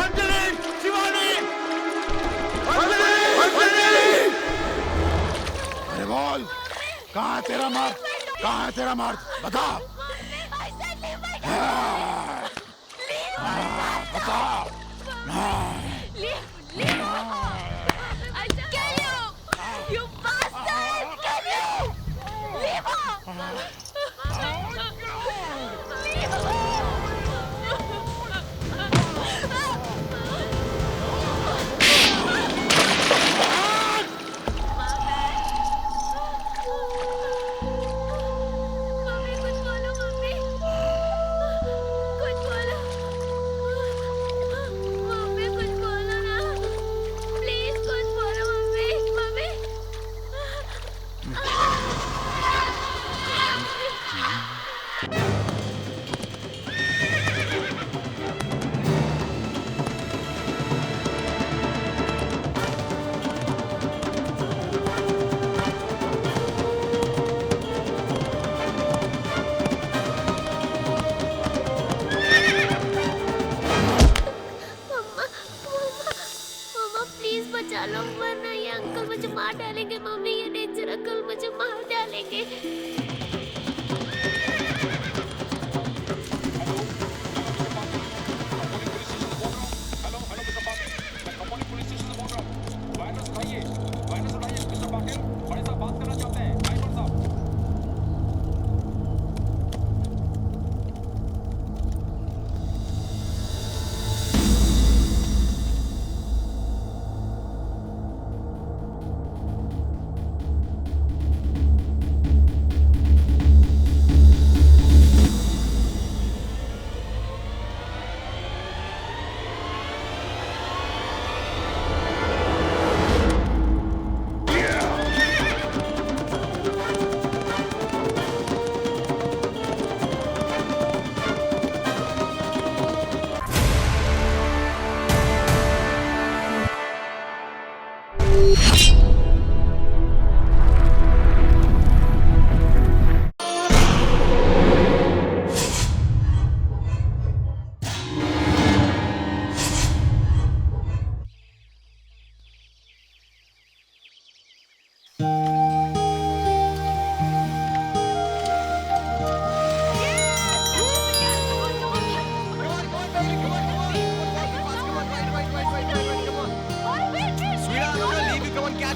अंजलि, शिवानी, अंजलि, अंजलि! अरे बोल, कहाँ है तेरा मर्द? कहाँ है तेरा मर्द? बता। बता। You bastard! Kill you! Leave her! Leave her! Mummy कुछ बोलो मम्मी कुछ बोलो मम्मी कुछ बोलो ना प्लीज कुछ बोलो mummy mummy mamma mamma please बचा लो वरना ये अंकल मुझे मार डालेंगे मम्मी ये डेंजर अंकल मुझे मार डालेंगे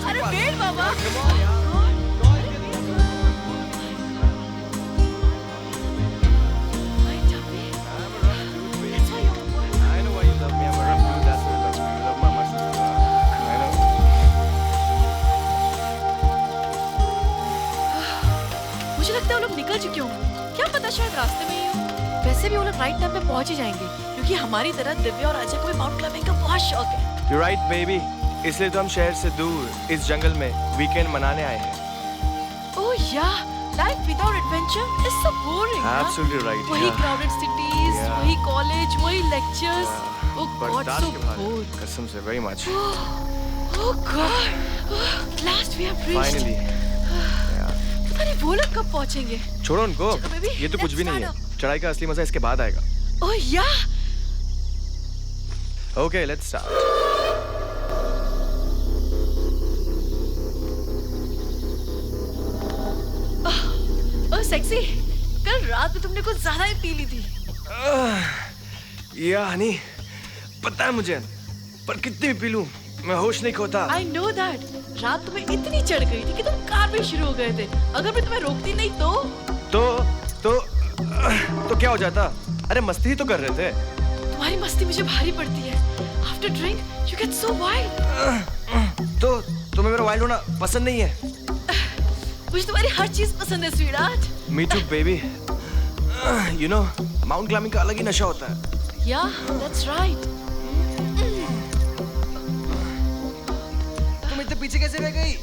अरे वेट बाबा मुझे लगता है वो लोग निकल चुके होंगे क्या पता शायद रास्ते में ही हो वैसे भी वो लोग राइट टाइम पे पहुंच ही जाएंगे क्योंकि हमारी तरह दिव्या और अजय को भी माउंट क्लाइंबिंग का बहुत शौक है You're right, baby. इसलिए तो हम शहर से दूर इस जंगल में वीकेंड मनाने आए हैं। ओह यार life without adventure is so boring Absolutely right. वही yeah. Crowded cities Yeah. वही कॉलेज वही लेक्चर्स ओह गॉड बर्दाश्त सो के बाहर है, बोर कसम से very much. Oh God last we have reached Finally. पता नहीं वो लोग कब पहुंचेंगे छोड़ो उनको, चलो, baby, ये तो कुछ भी let's नहीं है। start चढ़ाई का असली मजा इसके बाद आएगा। ओह यार Okay, let's start. Oh sexy कल रात में तुमने कुछ ज्यादा ही पी ली थी या हनी, पता है मुझे, पर कितनी भी पी लूं, मैं होश नहीं खोता। आई नो दैट रात तुम्हें इतनी चढ़ गई थी कि तुम कार में शुरू हो गए थे अगर मैं तुम्हें रोकती नहीं तो क्या हो जाता? अरे मस्ती ही तो कर रहे थे। तुम्हारी मस्ती मुझे भारी पड़ती है after drink you get so wild तो तुम्हें मेरा वाइल्ड होना पसंद नहीं है? मुझे तुम्हारी हर चीज पसंद है sweetheart Me too, baby. You know, mount climbing का अलग ही नशा होता है। या दैट्स राइट तुम इतने पीछे कैसे रह गई?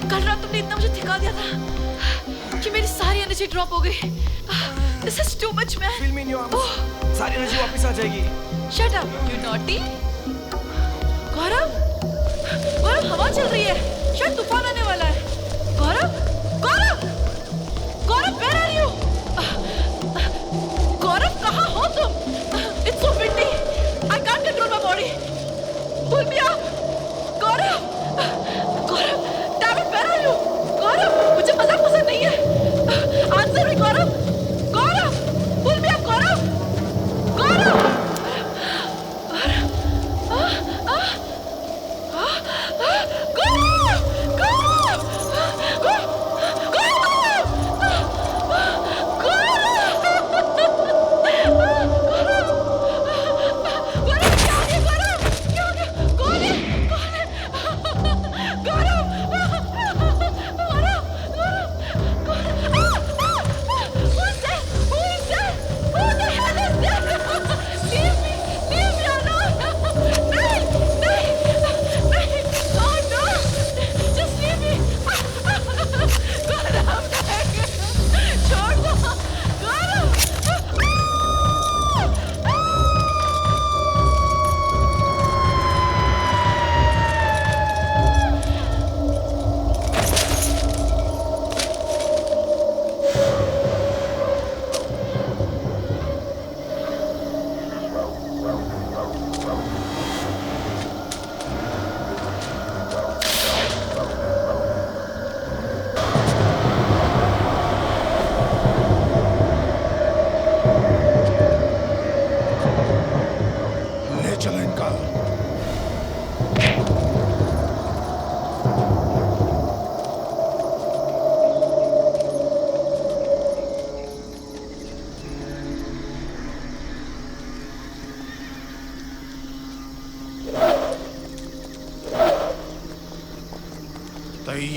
कल रात तुमने इतना मुझे थिका दिया था कि मेरी सारी एनर्जी ड्रॉप हो गई this is too much man Feel me in your arms. सारी एनर्जी वापस आ जाएगी। शट अप यू नॉटी गौरव गौरव हवा चल रही है शायद तूफान आने वाला है गौरव गौरव गौरव where are you गौरव कहाँ हो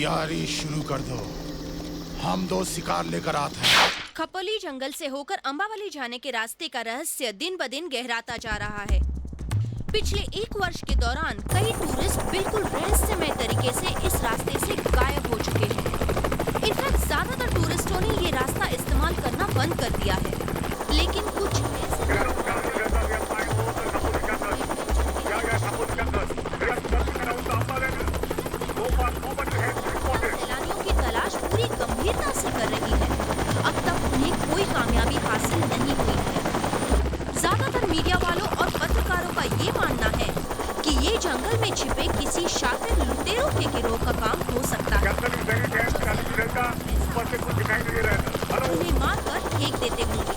तैयारी शुरू कर दो, हम दो शिकार लेकर आते हैं। खपोली जंगल से होकर अंबावली जाने के रास्ते का रहस्य दिन ब दिन गहराता जा रहा है। पिछले 1 वर्ष के दौरान कई टूरिस्ट बिल्कुल रहस्यमय तरीके से इस रास्ते से गायब हो चुके हैं। इनफैक्ट ज्यादातर टूरिस्टों ने ये रास्ता इस्तेमाल करना बंद कर दिया है, लेकिन कुछ सैलानियों की तलाश पूरी गंभीरता से कर रही है। अब तक उन्हें कोई कामयाबी हासिल नहीं हुई है। ज्यादातर मीडिया वालों और पत्रकारों का ये मानना है कि ये जंगल में छिपे किसी शातिर लुटेरों के गिरोह का काम हो सकता है। उन्हें मारकर फेंक देते होंगे।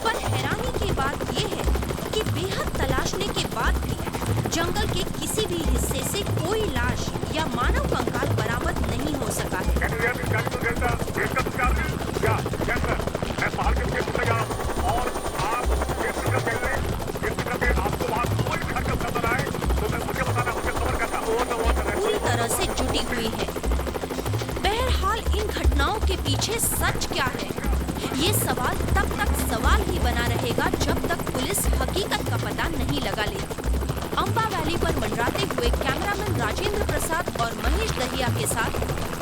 पर हैरानी की बात ये है कि बेहद तलाशने के बाद भी जंगल के किसी भी हिस्से से कोई लाश या मानव कंकाल बरामद नहीं हो सका है। पूरी तरह से जुटी हुई है। बहरहाल इन घटनाओं के पीछे सच क्या है, ये सवाल तब तक सवाल ही बना रहेगा जब तक पुलिस हकीकत का पता नहीं लगा लेती। अंबा वैली पर मंडराते हुए कैमरामैन राजेंद्र प्रसाद और महेश दहिया के साथ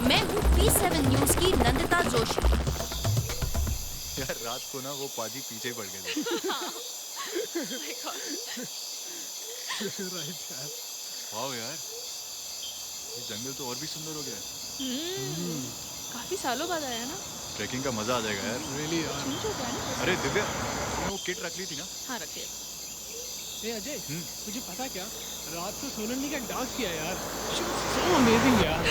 मैं हूँ P7 न्यूज की नंदिता जोशी। यार रात को ना वो पाजी पीछे पड़ गए थे। वाह यार, ये जंगल तो और भी सुंदर हो गया है। काफी सालों बाद आया ना। ट्रैकिंग का मजा आ जाएगा यार। रियली यार। अरे दिव्या, तुमने वो किट रख ली थी ना? हाँ रखिए। ए अजय, मुझे पता क्या, रात को सोनल ने क्या डांस किया यार, सो अमेजिंग यार।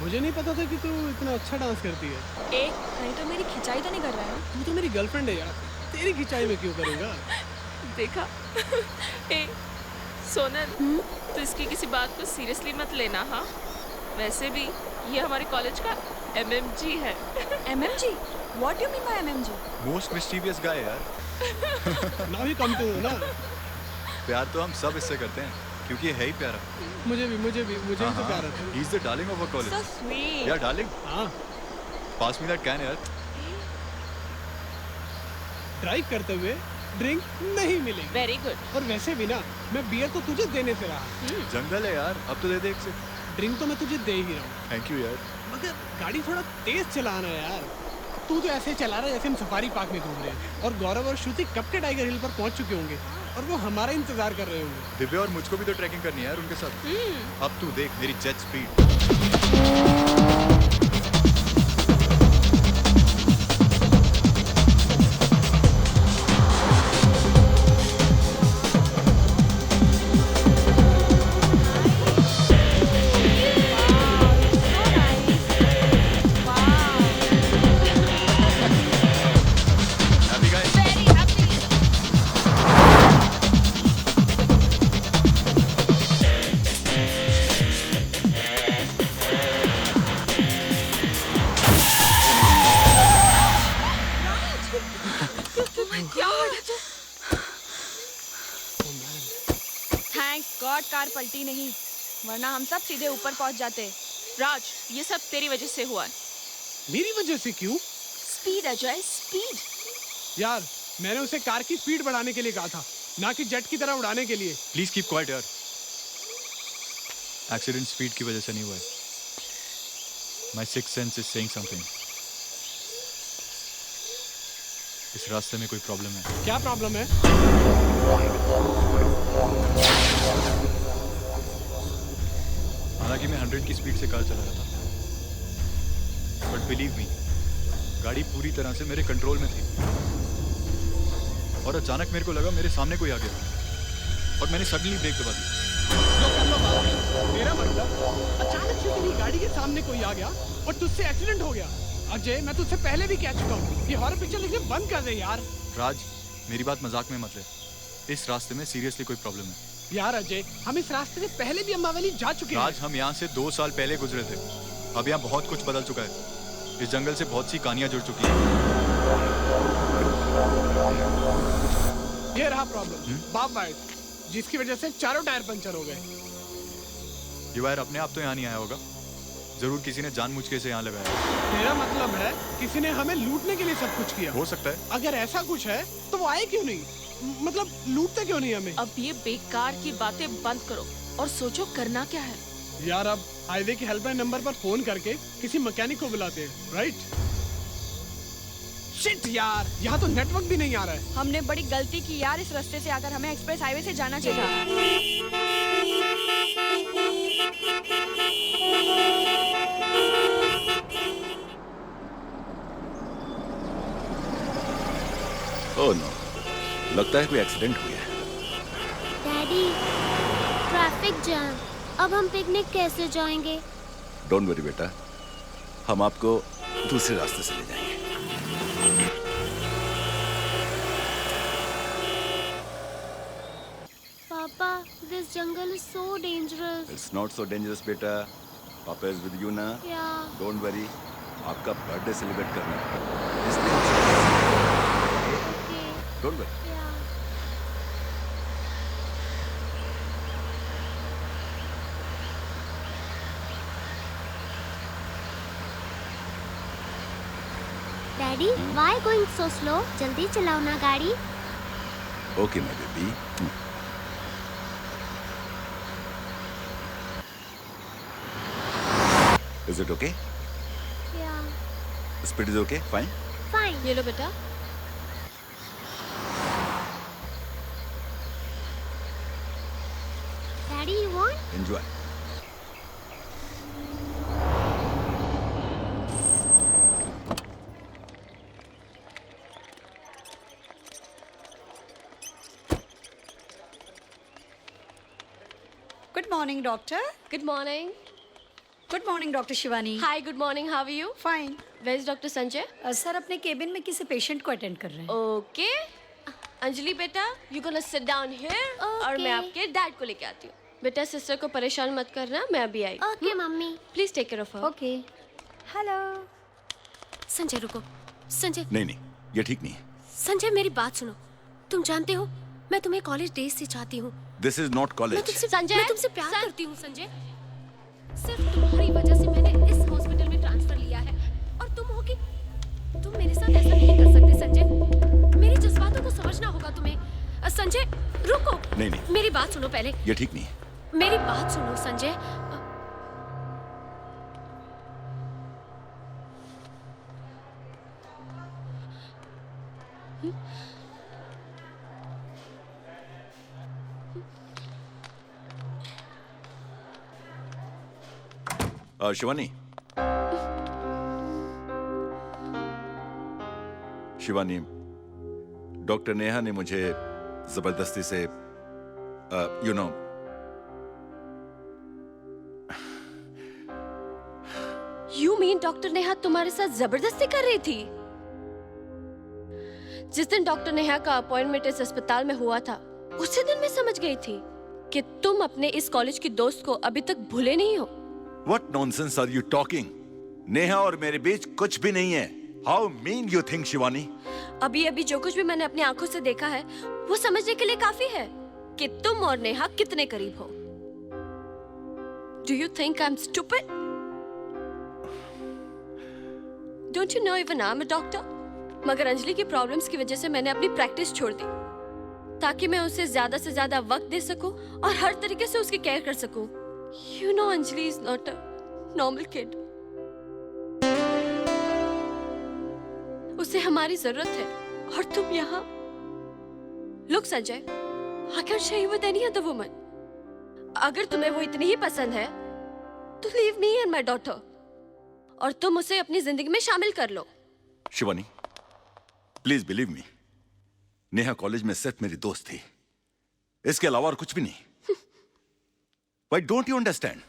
मुझे नहीं पता था कि तू इतना अच्छा डांस करती है। कहीं तो मेरी खिंचाई तो नहीं कर रहा है? तू तो मेरी गर्लफ्रेंड है यार, तेरी खिंचाई में क्यों करूँगा? देखा? सोनल, तो इसकी किसी बात को सीरियसली मत लेना। हाँ, वैसे भी ये हमारे कॉलेज का MMG है। MMG? What do you mean by MMG? Most mysterious guy यार। ना भी कम तो हो ना। प्यार तो हम सब इससे करते हैं क्योंकि ये है ही प्यारा। मुझे भी तो प्यार आता है। He's the darling of our college. So sweet. यार डार्लिंग, हाँ, पास में दैट कैन यार। ड्राइव करते हुए ड्रिंक नहीं मिलेगी। Very good. और वैसे भी ना, मैं बियर तो तुझे देने से रहा। जंगल है यार, अब तो दे दे एक से। ड्रिंक तो मैं तुझे दे ही रहा हूँ, थैंक यू यार। मगर गाड़ी थोड़ा तेज चलाना यार। तू तो ऐसे चला रहा है जैसे हम सफारी पार्क में घूम रहे हैं, और गौरव और श्रुति कब के टाइगर हिल पर पहुंच चुके होंगे और वो हमारा इंतजार कर रहे होंगे। दिव्या और मुझको भी तो ट्रैकिंग करनी है यार उनके साथ। अब तू देख मेरी जेट स्पीड। गॉड कार पलटी नहीं, वरना हम सब सीधे ऊपर पहुंच जाते। राज, ये सब तेरी वजह से हुआ। मेरी वजह से क्यों? Speed Ajay, speed. यार मैंने उसे कार की स्पीड बढ़ाने के लिए कहा था, ना कि जेट की तरह उड़ाने के लिए। प्लीज कीप क्वाइट यार। एक्सीडेंट स्पीड की वजह से नहीं हुआ है। My sixth sense is saying something. इस रास्ते में कोई प्रॉब्लम है। क्या प्रॉब्लम है? हालांकि मैं 100 की स्पीड से कार चला रहा था, बट बिलीव मी, गाड़ी पूरी तरह से मेरे कंट्रोल में थी। और अचानक मेरे को लगा मेरे सामने कोई आ गया और मैंने सडनली ब्रेक दबा दी। मेरा मतलब अचानक से तेरी गाड़ी के सामने कोई आ गया और तुझसे एक्सीडेंट हो गया। अजय, मैं तुझसे पहले भी कह चुका हूँ, ये हॉरर पिक्चर लिखने बंद कर दे यार। राज, मेरी बात मजाक में मत ले। इस रास्ते में सीरियसली कोई प्रॉब्लम है। यार अजय, हम इस रास्ते से पहले भी अंबावली जा चुके हैं। राज, हम यहाँ से 2 साल पहले गुजरे थे। अब यहाँ बहुत कुछ बदल चुका है। इस जंगल से बहुत सी कहानियां जुड़ चुकी हैं। ये रहा प्रॉब्लम, बाप वाइट, जिसकी वजह से चारों टायर पंचर हो गए। ये वायर अपने आप तो यहाँ नहीं आया होगा, जरूर किसी ने जानबूझ के इसे यहाँ लगाया। तेरा मतलब है किसी ने हमें लूटने के लिए सब कुछ किया? हो सकता है। अगर ऐसा कुछ है तो वो आए क्यों नहीं? मतलब लूटते क्यों नहीं हमें? अब ये बेकार की बातें बंद करो और सोचो करना क्या है। यार अब हाईवे के हेल्पलाइन नंबर पर फोन करके किसी मैकेनिक को बुलाते हैं, राइट? शिट यार, यहाँ तो नेटवर्क भी नहीं आ रहा है। हमने बड़ी गलती की यार, इस रास्ते से आकर हमें एक्सप्रेस हाईवे से जाना चाहिए। ओह नो, लगता है कोई एक्सीडेंट हुआ है। Daddy, traffic jam. अब हम पिकनिक कैसे जाएंगे? डोंट वरी बेटा, हम आपको दूसरे रास्ते से ले जाएंगे। पापा, this jungle is so dangerous. It's not so dangerous बेटा, पापा इज विद यू ना। Yeah. डोंट वरी, आपका बर्थडे सेलिब्रेट करना है, इसलिए Okay. Don't worry. Yeah. Daddy, why going so slow? जल्दी चलाओ ना गाड़ी। Okay my baby. Is it okay? Yeah. Speed is okay? Fine? Fine. ये लो बेटा। Daddy, you want? Enjoy. Good morning, doctor. Good morning. Good morning, Dr. Shivani. Hi, good morning. How are you? Fine. Where is Dr. Sanjay? Sir अपने cabin में किसी patient को attend कर रहे हैं। Okay. Anjali बेटा, you gonna sit down here और मैं आपके डैड को लेके आती हूँ। बेटा सिस्टर को परेशान मत करना, मैं अभी आई। Okay, mummy. Please take care of her. Okay. Hello. Sanjay रुको। संजय, नहीं नहीं, ये ठीक नहीं है। संजय मेरी बात सुनो। तुम जानते हो, मैं तुम्हें कॉलेज डेज से चाहती हूँ। This is not college. मैं तुमसे प्यार करती हूँ संजय। सिर्फ तुम्हारी वजह से मैंने इस हॉस्पिटल में ट्रांसफर लिया है और तुम हो कि तुम मेरे साथ ऐसा नहीं कर सकते संजय। मेरे जज्बातों को समझना होगा तुम्हें। संजय रुको। नहीं नहीं, मेरी बात सुनो पहले। ये ठीक नहीं है। मेरी बात सुनो संजय। शिवानी, शिवानी, डॉक्टर नेहा ने मुझे जबरदस्ती से you know You mean doctor Neha तुम्हारे साथ जबरदस्ती कर रही थी? जिस दिन डॉक्टर नेहा का अपॉइंटमेंट इस अस्पताल में हुआ था, उसी दिन मैं समझ गई थी कि तुम अपने इस कॉलेज की दोस्त को अभी तक भूले नहीं हो। What nonsense are you talking? Neha और मेरे बीच कुछ भी नहीं है। How mean you think, Shivani? अभी अभी जो कुछ भी मैंने अपनी आंखों से देखा है, वो समझने के लिए काफी है कि तुम और नेहा कितने करीब हो। Do you think I'm stupid? Don't you know even I'm a doctor? मगर अंजलि की प्रॉब्लम्स की वजह से मैंने अपनी प्रैक्टिस छोड़ दी, ताकि मैं उसे ज्यादा से ज्यादा वक्त दे सकूं और हर तरीके से उसकी केयर कर सकूं। You know Anjali is not a normal kid. उसे हमारी जरूरत है और तुम यहाँ। Look Sanjay, I can't share you with any other woman. अगर तुम्हें वो इतनी ही पसंद है, तो leave me and my daughter. और तुम उसे अपनी जिंदगी में शामिल कर लो। Shivani, please believe me, Neha college में सिर्फ मेरी दोस्त थी, इसके अलावा और कुछ भी नहीं। Why don't you understand?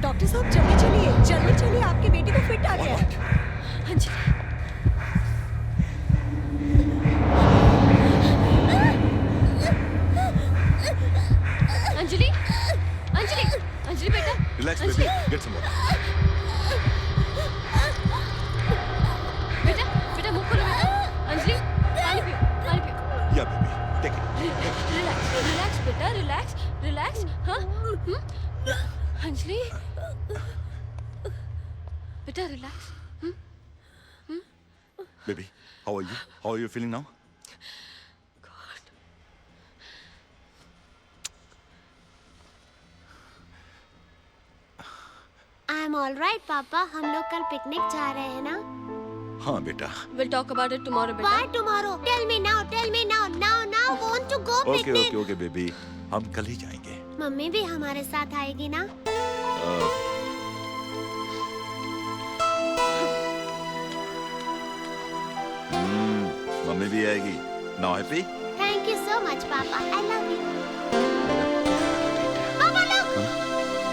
Doctor साहब जल्दी चलिए आपकी बेटी को फिट आ गया है। अंजलि अंजलि अंजलि अंजलि बेटा relax Anjali baby, get some water. बेटा बेटा मुंह खोलो बेटा। अंजलि पानी पियो पानी पियो। Yeah baby, take it. Relax relax बेटा रिलैक्स रिलैक्स। हाँ अंजलि बेटा relax. Baby, how are you feeling now? I am all right papa, हम लोग कल पिकनिक जा रहे हैं ना? हाँ बेटा। We'll talk about it tomorrow बेटा। Why tomorrow? Tell me now, now want to go picnic. Okay baby, हम कल ही जाएंगे। मम्मी भी हमारे साथ आएगी ना? मम्मी भी आएगी। Now happy? Thank you so much पापा, I love you. पापा लोग।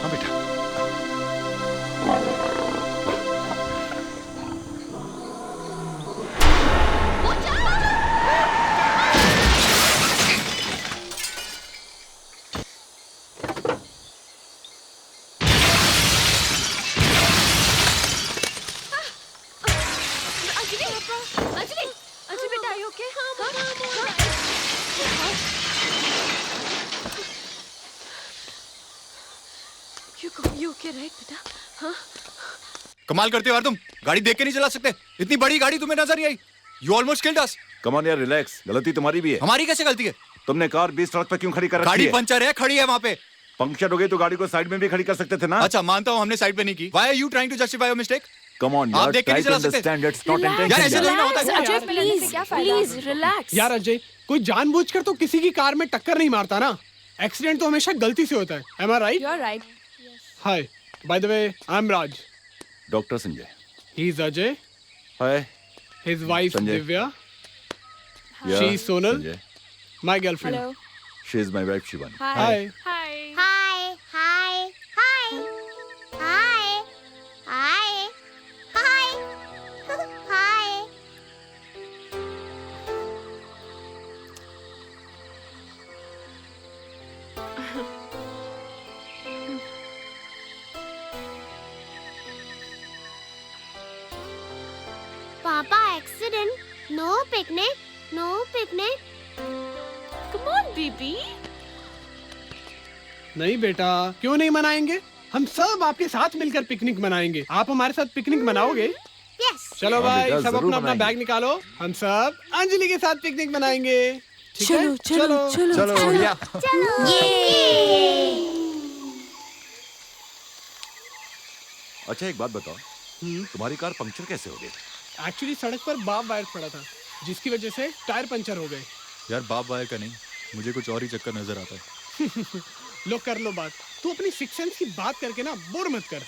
हाँ बेटा। अंजलि बेटा are you okay? You okay right बेटा? हाँ कमाल करते हो यार तुम, गाड़ी देख के नहीं चला सकते? इतनी बड़ी गाड़ी तुम्हें नजर नहीं आई? You almost killed us. Come on यार, रिलैक्स। गलती तुम्हारी भी है। हमारी कैसे गलती है? तुमने कार बीच सड़क पर क्यों खड़ी कर रखी है? गाड़ी पंचर है, खड़ी है वहाँ पे। पंक्चर हो गई तो गाड़ी को साइड में भी खड़ी कर सकते थे ना? अच्छा मानता हूँ हमने साइड पे नहीं की। Why are you trying to justify your mistake? Come on आप यार, देख के नहीं try to चला सकते? understand, it's not यार ऐसे intentional। नहीं ना होता है। Ajay please relax. यार अजय, कोई जानबूझकर तो किसी की कार में टक्कर नहीं मारता ना। एक्सीडेंट तो हमेशा गलती से होता है। Am I right? You are right. Hi. By the way, I'm Raj. Doctor Sanjay. He's Ajay. Hi. His wife Sanjay. Divya. Yeah, She's Sonal. Sanjay. My girlfriend. Hello. She is my wife Shivani। Hi. Hi. Hi. Hi. Papa accident, no picnic. Come on, baby. नहीं बेटा, क्यों नहीं मनाएंगे? हम सब आपके साथ मिलकर पिकनिक मनाएंगे। आप हमारे साथ पिकनिक मनाओगे? यस। चलो हाँ भाई, बेटा, सब जरूर अपना अपना मनाएंगे। बैग निकालो। हम सब अंजलि के साथ पिकनिक मनाएंगे। ठीक है? चलो भैया। अच्छा एक बात बताओ, तुम्हारी कार पंक्चर कैसे हो गई? एक्चुअली सड़क पर बाप वायर पड़ा था, जिसकी वजह से टायर पंचर हो गए। यार बाप वायर का नहीं, मुझे कुछ और ही चक्कर नजर आता है। लो कर लो बात। तू अपनी सिक्स सेंस की बात करके ना बोर मत कर।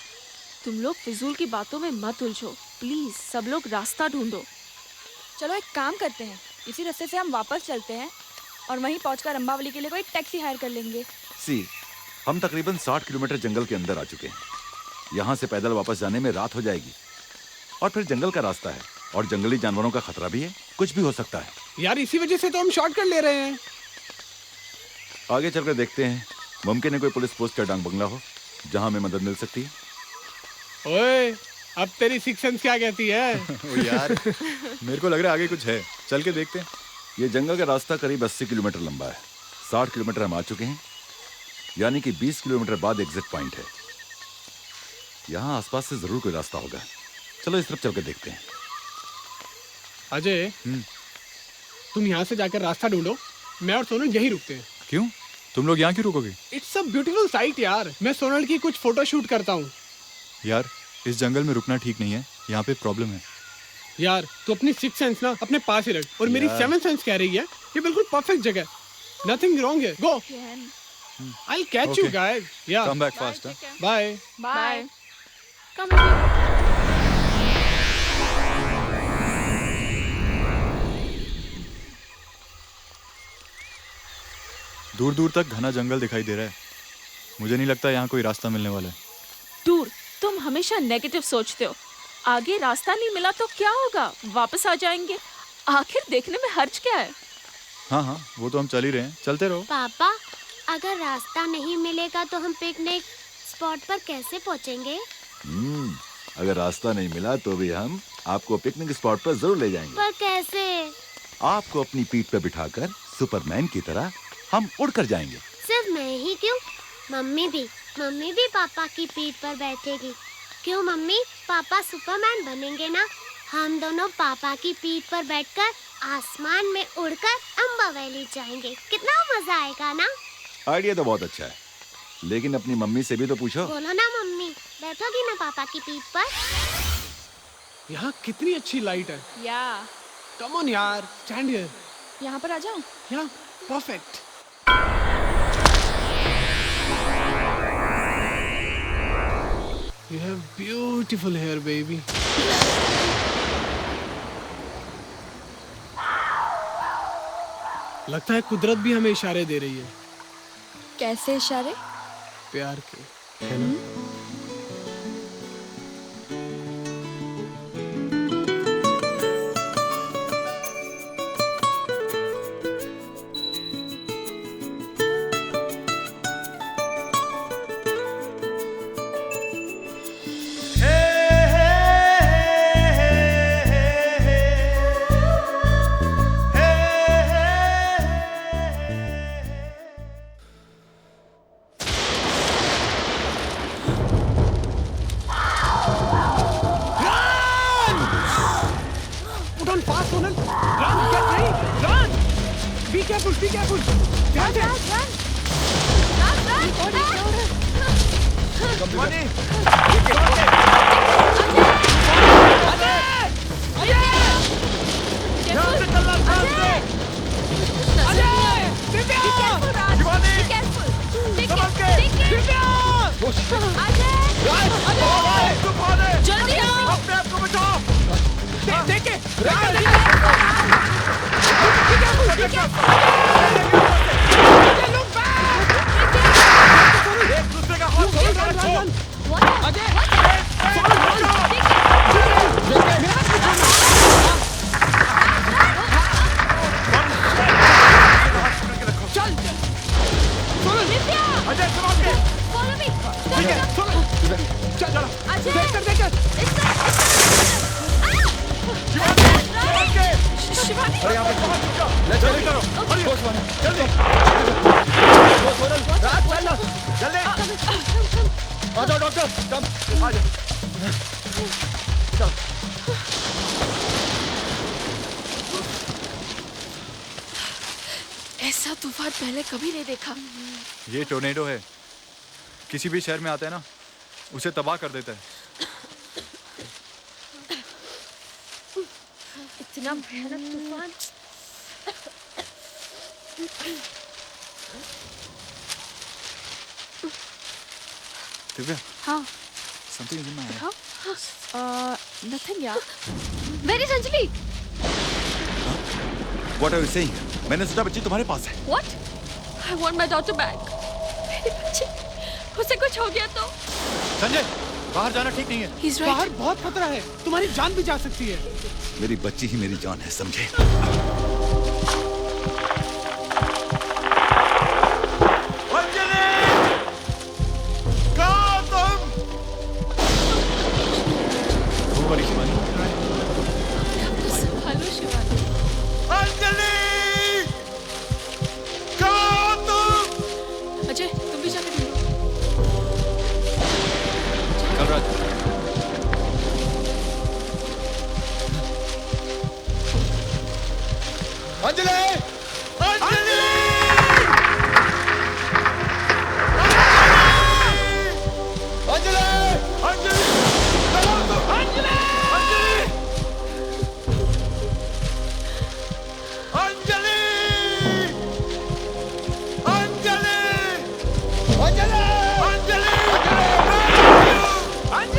तुम लोग फिजूल की बातों में मत उलझो प्लीज। सब लोग रास्ता ढूंढो। चलो एक काम करते हैं, इसी रास्ते से हम वापस चलते हैं और वहीं पहुंचकर अम्बावली के लिए कोई टैक्सी हायर कर लेंगे। सी, हम तकरीबन 60 किलोमीटर जंगल के अंदर आ चुके हैं। यहाँ से पैदल वापस जाने में रात हो जाएगी, और फिर जंगल का रास्ता है और जंगली जानवरों का खतरा भी है, कुछ भी हो सकता है। यार इसी वजह से तो हम शॉर्टकट ले रहे हैं। आगे चलकर देखते हैं, मुमकिन है कोई पुलिस पोस्ट या डांग बंगला हो जहाँ हमें मदद मिल सकती है। ओए, अब तेरी सिक्स सेंस क्या कहती है? ओ यार, मेरे को लग रहा है आगे कुछ है, चल के देखते हैं। ये जंगल का रास्ता करीब 80 किलोमीटर लंबा है। 60 किलोमीटर हम आ चुके हैं, यानी कि 20 किलोमीटर बाद एग्जिट पॉइंट है। यहाँ आसपास से जरूर कोई रास्ता होगा। चलो इस तरफ चल के देखते हैं। अजय, तुम यहाँ से जाकर रास्ता ढूंढो, मैं और सोनल यहीं रुकते हैं। क्यों? तुम लोग यहाँ क्यों रुकोगे? इट्स अ ब्यूटीफुल साइट यार। मैं सोनल की कुछ फोटो शूट करता हूँ। यार इस जंगल में रुकना ठीक नहीं है, यहाँ पे प्रॉब्लम है। यार तू अपनी सिक्स सेंस ना अपने पास ही रख, और मेरी यार। 7 सेंस कह रही है ये बिल्कुल परफेक्ट जगह है। नथिंग रॉन्ग है। Go, I will catch you guys. या come back fast. Bye bye. कम दूर दूर तक घना जंगल दिखाई दे रहा है। मुझे नहीं लगता यहाँ कोई रास्ता मिलने वाला है। तू तुम हमेशा नेगेटिव सोचते हो। आगे रास्ता नहीं मिला तो क्या होगा, वापस आ जाएंगे। आखिर देखने में हर्ज क्या है। हाँ हाँ, वो तो हम चल ही रहे हैं, चलते रहो। पापा, अगर रास्ता नहीं मिलेगा तो हम पिकनिक स्पॉट पर कैसे पहुंचेंगे? अगर रास्ता नहीं मिला तो भी हम आपको पिकनिक स्पॉट पर जरूर ले जाएंगे। पर कैसे? आपको अपनी पीठ पर बिठाकर सुपरमैन की तरह हम उड़कर जाएंगे। सिर्फ मैं ही क्यों? मम्मी भी पापा की पीठ पर बैठेगी। क्यों मम्मी? पापा सुपरमैन बनेंगे ना। हम दोनों पापा की पीठ पर बैठकर आसमान में उड़कर अम्बा वैली जाएंगे। कितना मजा आएगा ना। आइडिया तो बहुत अच्छा है, लेकिन अपनी मम्मी से भी तो पूछो। बोलो ना मम्मी, बैठोगी ना पापा की पीठ पर? यहाँ कितनी अच्छी लाइट है। या कम ऑन यार, स्टैंड हियर। यहाँ पर आ जाओ। या perfect. You have beautiful hair, baby. लगता है कुदरत भी हमें इशारे दे रही है। कैसे इशारे? प्यार के, है ना? Be careful. Stand there. जल्दी आओ। अपने आप को बचाओ। देखे। एक दूसरे का हाथ छोड़ो। ऐसा तूफान पहले कभी नहीं देखा। ये टोर्नेडो है, किसी भी शहर में आता है ना, उसे तबाह कर देता है। इतना भयानक तूफान। दिव्या, हाँ। something is in my eye. हाँ? Nothing यार। Where is Anjali? What are you saying? मैंने सोचा बच्ची तुम्हारे पास है। What? I want my daughter back. मेरी बच्ची, उसे कुछ हो गया तो? संजय, बाहर जाना ठीक नहीं है। He's right. बाहर बहुत खतरा है, तुम्हारी जान भी जा सकती है। मेरी बच्ची ही मेरी जान है, समझे? अजय, तुम भी जाके ढूंढो। चल राज। अंजलि! अंजलि! अंजलि! अंजलि! अंजलि! अंजलि! अंजलि!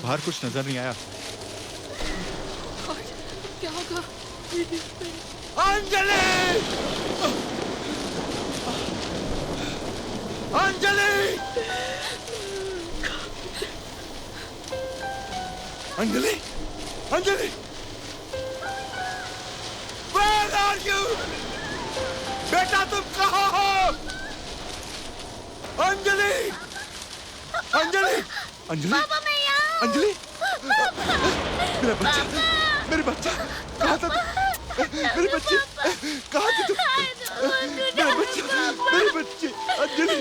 बाहर कुछ नजर नहीं आया। क्या होगा? Anjali! Anjali! Anjali! Anjali! Where are you? बेटा तुम कहाँ हो? अंजलि! अंजलि! अंजलि! पापा मैं यहाँ हूँ। अंजलि! मेरे बच्चा कहाँ था? मेरे बच्चे कहाँ थे तुम? मेरे बच्चे अंजलि!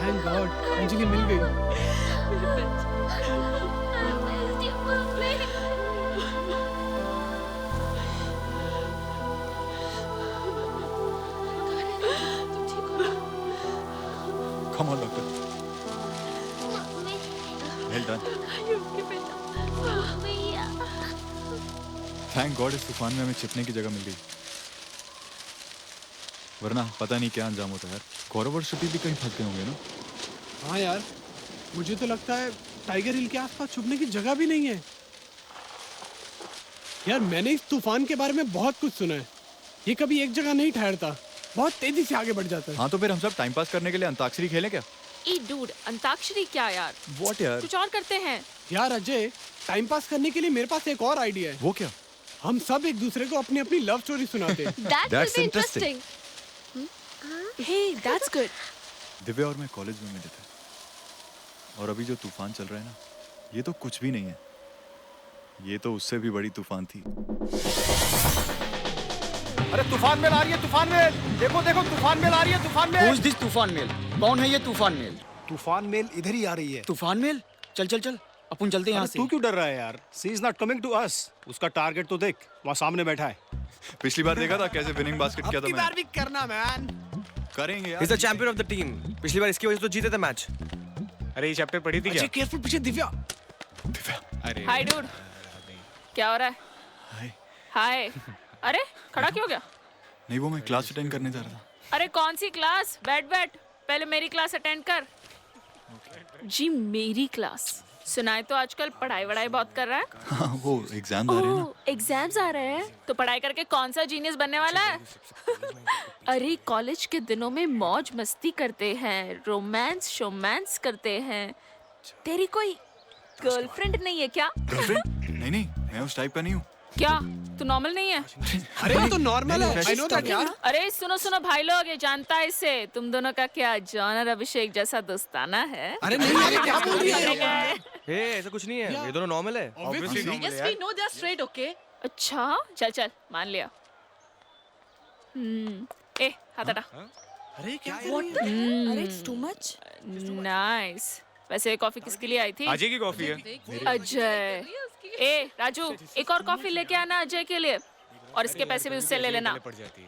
थैंक गॉड अंजलि मिल गई। Come on, doctor. Well done. Thank God इस तूफान में हमें छिपने की जगह मिल गई, वरना पता नहीं क्या अंजाम होता यार। गौरव और श्रुति भी कहीं फंस गए होंगे ना। हाँ यार, मुझे तो लगता है टाइगर हिल के आसपास छुपने की जगह भी नहीं है। यार मैंने इस तूफान के बारे में बहुत कुछ सुना है। ये कभी एक जगह नहीं ठहरता, बहुत तेजी से आगे बढ़ जाता है। हाँ तो फिर हम सब टाइम पास करने के लिए अंताक्षरी खेलें क्या? ई डूड, अंताक्षरी क्या यार? What यार? कुछ और करते हैं। यार अजय, टाइम पास करने के लिए मेरे पास एक और आइडिया है। वो क्या? हम सब एक दूसरे को अपनी अपनी लव स्टोरी सुनाते हैं। That's interesting. Hey, that's good. Divya और मैं कॉलेज में मिले थे, और अभी जो तूफान चल रहा है ना, ये तो कुछ भी नहीं है। ये तो उससे भी बड़ी तूफान थी। अरे तूफान मेल आ रही है, तूफान मेल! देखो देखो तूफान मेल आ रही है, तूफान मेल! Who's this तूफान मेल? कौन है ये तूफान मेल? तूफान मेल इधर ही आ रही है। तूफान मेल? चल चल चल, अपन चलते हैं यहाँ से। तू क्यों डर रहा है यार? She is not coming to us. उसका टारगेट तो देख, वहाँ सामने बैठा है। पिछली बार देखा था कैसे विनिंग बास्केट किया था अब की मैंने। बार भी करना मैन। करेंगे यार। He's the champion of the team. पिछली बार इसकी वजह से तो जीते थे मैच। अरे ये चैप्टर पढ़ी थी क्या? अजय केयरफुल, पीछे दिव्या। अरे हाय डूड, क्या हो रहा है? हाय। हाय। अरे खड़ा क्यों हो गया? नहीं, वो मैं क्लास अटेंड करने जा रहा था। अरे कौन सी क्लास? बैठ बैठ, पहले मेरी क्लास अटेंड कर। जी मेरी क्लास? सुनाए तो आजकल पढ़ाई वढ़ाई बहुत कर रहा है। हाँ, वो एग्जाम आ रहे हैं ना। एग्जाम्स आ रहे हैं तो पढ़ाई करके कौन सा जीनियस बनने वाला है? अरे कॉलेज के दिनों में मौज मस्ती करते हैं, रोमांस शोमांस करते हैं। तेरी कोई गर्लफ्रेंड नहीं है क्या? गर्लफ्रेंड? नहीं नहीं, मैं उस टाइप का नहीं हूँ। क्या तू नॉर्मल नहीं है? अरे ये तो नॉर्मल है, आई नो दैट यार। अरे सुनो सुनो भाई लोग, ये जानता है इससे तुम दोनों का क्या जॉन और अभिषेक जैसा दोस्ताना है? अरे नहीं यार, क्या बोल रही है? हे ऐसा कुछ नहीं है, ये दोनों नॉर्मल है। Obviously normal Yes, we know they're straight, okay? अच्छा चल चल मान लिया। ए हाथ हटा। अरे क्या अरे इट्स टू मच। नाइस। वैसे कॉफी किसके लिए आई थी? अजय की कॉफी है। अजय। ए राजू, एक और कॉफी लेके आना अजय के लिए, और इसके पैसे भी उससे ले लेना,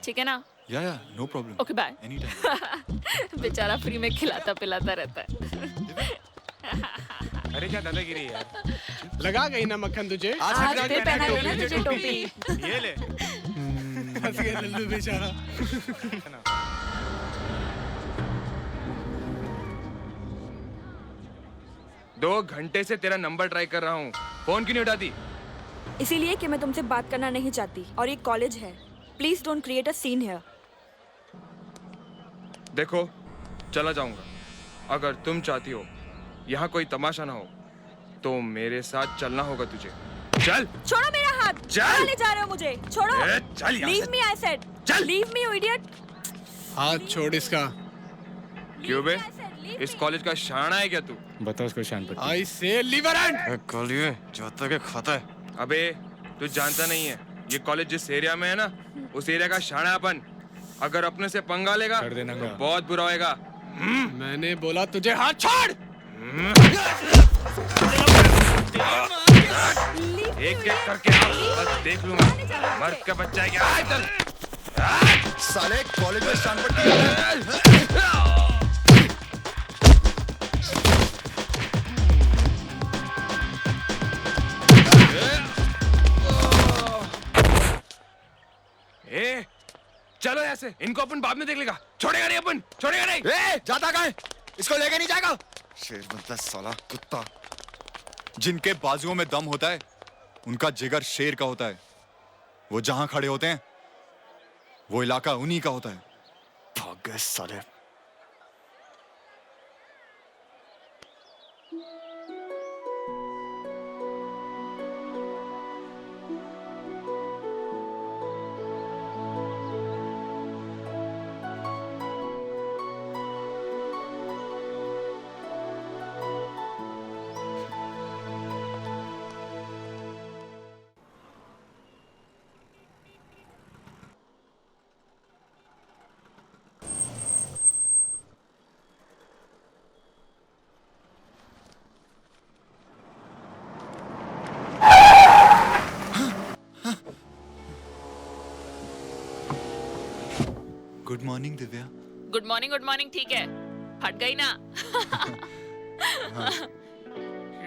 ठीक है ना? Yeah no problem. Okay bye. Any time. बेचारा फ्री में खिलाता पिलाता रहता है। अरे क्या दादागिरी है यार। लगा गई ना मक्खन तुझे? आज पे पहना है ना तुझे टोपी। ये ले। फंस गया लल्लू बेचारा। 2 घंटे से तेरा नंबर ट्राई कर रहा हूँ, फोन क्यों नहीं उठाती? इसीलिए कि मैं तुमसे बात करना नहीं चाहती, और ये कॉलेज है। Please don't create a scene here. देखो चला जाऊंगा, अगर तुम चाहती हो यहाँ कोई तमाशा ना हो तो मेरे साथ चलना होगा तुझे। चल। छोड़ो मेरा हाथ। चल। कहाँ ले जा रहे हो मुझे? छोड़ो। चल यहाँ से। Leave me, I said. चल। Leave me, you idiot. हाथ छोड़ इसका। क्यों बे? इस कॉलेज का शाना है क्या तू? बता उसको शान पर। आई से लिबरेंट कॉलेज जाता के खाता है। अबे तू जानता नहीं है ये कॉलेज जिस एरिया में है ना उस एरिया का शाना है अपन। अगर अपने से पंगा लेगा तो बहुत बुरा होएगा। मैंने बोला तुझे हाथ छोड़। एक एक करके बस देख लूंगा मर्द का बच्चा है क्या। साले कॉलेज में शान पट्टी ए, चलो ऐसे इनको अपन बाद में देख लेगा। छोड़ेगा नहीं अपन, छोड़ेगा नहीं। जाता कहाँ है? इसको लेके नहीं जाएगा। शेर बनता साला कुत्ता। जिनके बाजुओं में दम होता है उनका जिगर शेर का होता है। वो जहां खड़े होते हैं वो इलाका उन्हीं का होता है। भाग गए साले। Good morning Divya. Good morning ठीक है। हट गई ना।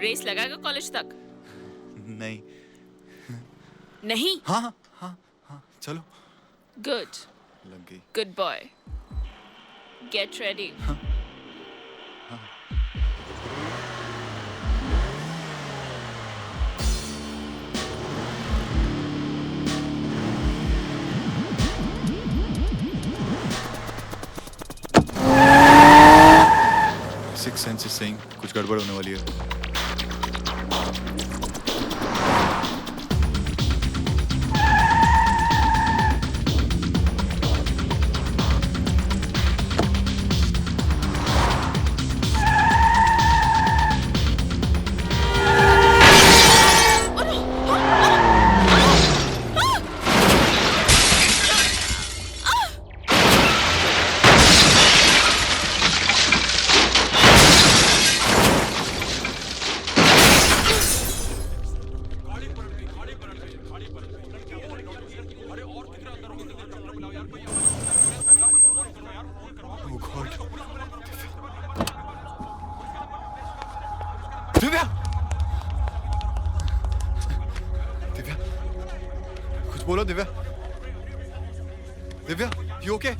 रेस लगाएगा कॉलेज तक? नहीं। नहीं? हाँ हाँ हाँ चलो। गुड लग गई। Good boy. Get ready. Sixth sense is saying कुछ गड़बड़ होने वाली है। दिव्या दिव्या कुछ बोलो Divya. Divya you okay?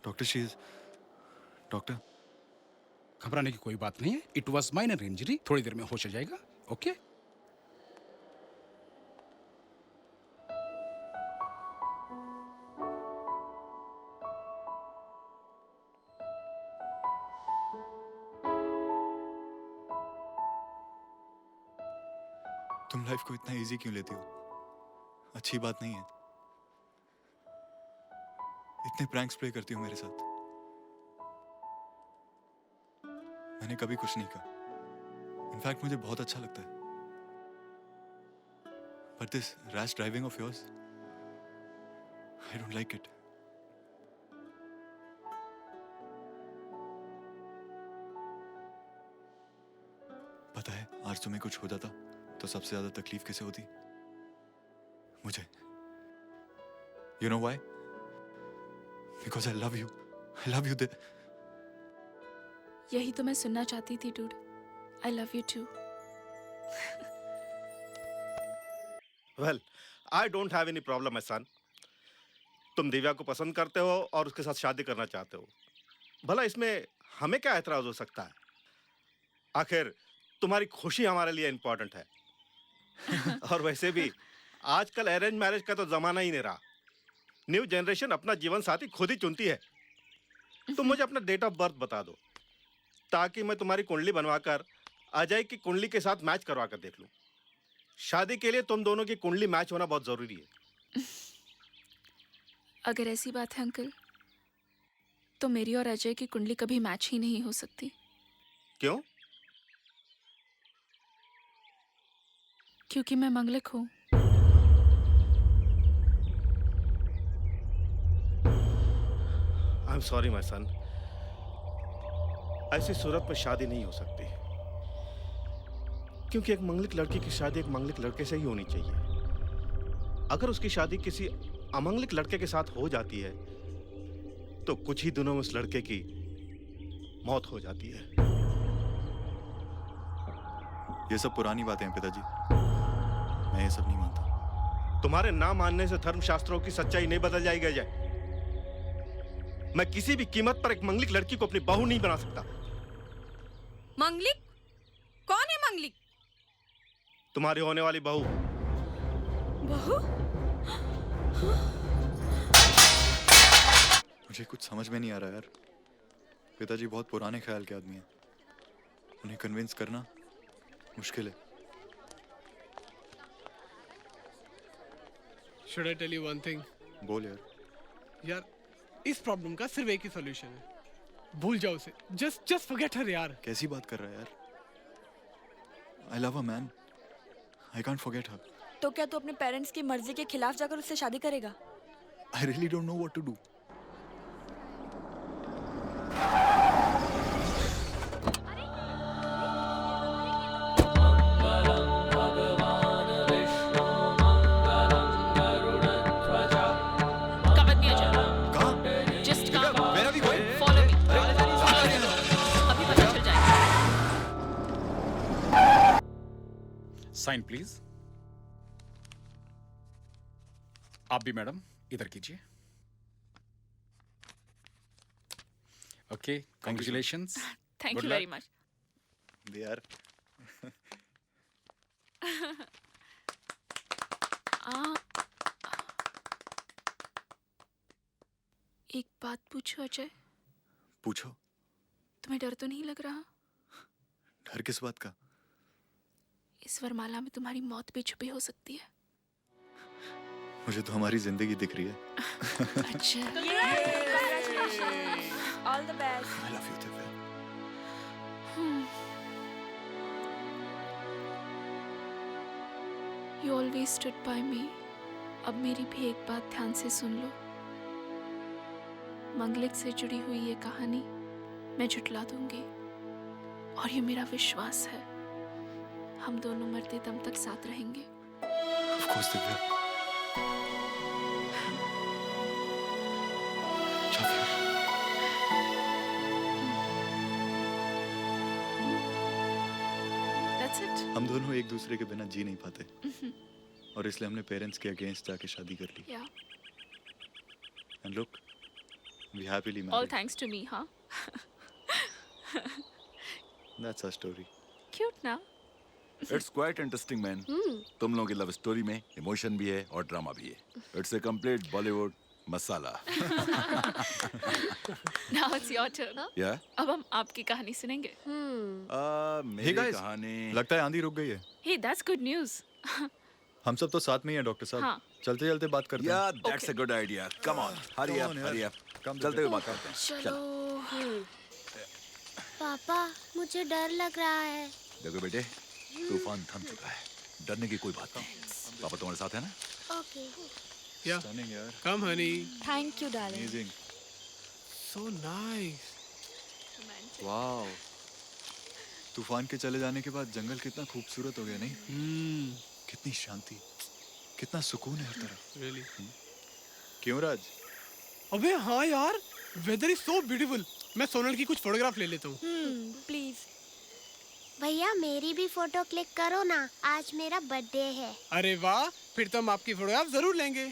Doctor शीज doctor घबराने की कोई बात नहीं है। इट वॉज माइनर इंजरी, थोड़ी देर में होश आ जाएगा। ओके तुम लाइफ को इतना इजी क्यों लेती हो? अच्छी बात नहीं है। इतने प्रैंक्स प्ले करती हो मेरे साथ। मैंने कभी कुछ नहीं कहा। इनफैक्ट मुझे बहुत अच्छा लगता है। But this rash driving of yours, I don't like it. पता है आज तुम्हें कुछ हो जाता तो सबसे ज्यादा तकलीफ किसे होती? मुझे। You know why? Because I love you. I love you. यही तो मैं सुनना चाहती थी dude. I love you too. Well, I don't have any problem my son. तुम दिव्या को पसंद करते हो और उसके साथ शादी करना चाहते हो। भला इसमें हमें क्या एतराज हो सकता है? आखिर तुम्हारी खुशी हमारे लिए इम्पोर्टेंट है। और वैसे भी आजकल अरेंज मैरिज का तो जमाना ही नहीं रहा। न्यू जनरेशन अपना जीवन साथी खुद ही चुनती है। तुम मुझे अपना डेट ऑफ बर्थ बता दो ताकि मैं तुम्हारी कुंडली बनवाकर अजय की कुंडली के साथ मैच करवा कर देख लूं। शादी के लिए तुम दोनों की कुंडली मैच होना बहुत जरूरी है। अगर ऐसी बात है अंकल, तो मेरी और अजय की कुंडली कभी मैच ही नहीं हो सकती। क्यों? क्योंकि मैं मंगलिक हूँ। I am sorry my son, ऐसी सूरत में शादी नहीं हो सकती क्योंकि एक मंगलिक लड़की की शादी एक मंगलिक लड़के से ही होनी चाहिए। अगर उसकी शादी किसी अमंगलिक लड़के के साथ हो जाती है तो कुछ ही दिनों में उस लड़के की मौत हो जाती है। ये सब पुरानी बातें हैं पिताजी, मैं ये सब नहीं मानता। तुम्हारे ना मानने से धर्मशास्त्रों की सच्चाई नहीं बदल जाएगी अजय। मैं किसी भी कीमत पर एक मंगलिक लड़की को अपनी बहू नहीं बना सकता। मंगलिक? कौन है मंगलिक? तुम्हारी होने वाली बहू। बहू? मुझे कुछ समझ में नहीं आ रहा यार। पिताजी बहुत पुराने ख्याल के आदमी हैं, उन्हें कन्विंस करना मुश्किल है। Should I tell you one thing? बोल यार। यार इस प्रॉब्लम का सिर्फ एक ही सॉल्यूशन है, भूल जाओ उसे। just forget her यार। कैसी बात कर रहा है यार? I love her man. I can't forget her. तो क्या तू अपने पेरेंट्स की मर्जी के खिलाफ जाकर उससे शादी करेगा? I really don't know what to do. Sign please. आप भी मैडम इधर कीजिए। Okay, congratulations. Thank you very much. यार एक बात पूछो अजय, पूछो। तुम्हें डर तो नहीं लग रहा? डर किस बात का? इस वरमाला में तुम्हारी मौत भी छुपी हो सकती है। मुझे तो हमारी जिंदगी दिख रही है। अच्छा। All the best. I love you, Divya. You always stood by me. अब मेरी भी एक बात ध्यान से सुन लो। मंगलिक से जुड़ी हुई ये कहानी मैं झुठला दूंगी, और ये मेरा विश्वास है, हम दोनों मरते दम तक साथ रहेंगे। Of course, Divya. That's it. हम दोनों एक दूसरे के बिना जी नहीं पाते, और इसलिए हमने पेरेंट्स के अगेंस्ट जाके शादी कर ली। Yeah. And look, we happily All married. thanks to me, huh? That's our story. Cute ना? It's quite interesting man. तुम लोगों की लव स्टोरी में इमोशन भी है और ड्रामा भी है। It's a complete Bollywood masala. Now it's your turn. या अब हम आपकी कहानी सुनेंगे। मेरी Hey guys, कहानी। लगता है आंधी रुक गई है। Hey, that's good news. हम सब तो साथ में ही हैं डॉक्टर साहब। हाँ। चलते चलते बात करते हैं। या that's a good idea. Come on, hurry up, hurry up. चलते हुए बात करते हैं। चलो। पापा मुझे डर लग रहा है। देखो बेटे, तूफान थम चुका है, डरने की कोई बात नहीं। पापा तुम्हारे साथ है ना? ओके। Yeah. Stunning यार। Come honey. Thank you darling. Amazing. So nice. Wow. तूफान के चले जाने के बाद जंगल कितना खूबसूरत हो गया, नहीं? कितनी शांति, कितना सुकून है हर तरफ। Really? क्यों राज? अबे हाँ यार, weather is so beautiful. मैं सोनल की कुछ फोटोग्राफ ले लेता हूँ। प्लीज। भैया मेरी भी फोटो क्लिक करो ना, आज मेरा बर्थडे है। अरे वाह, फिर तो हम आपकी फोटोग्राफ जरूर लेंगे।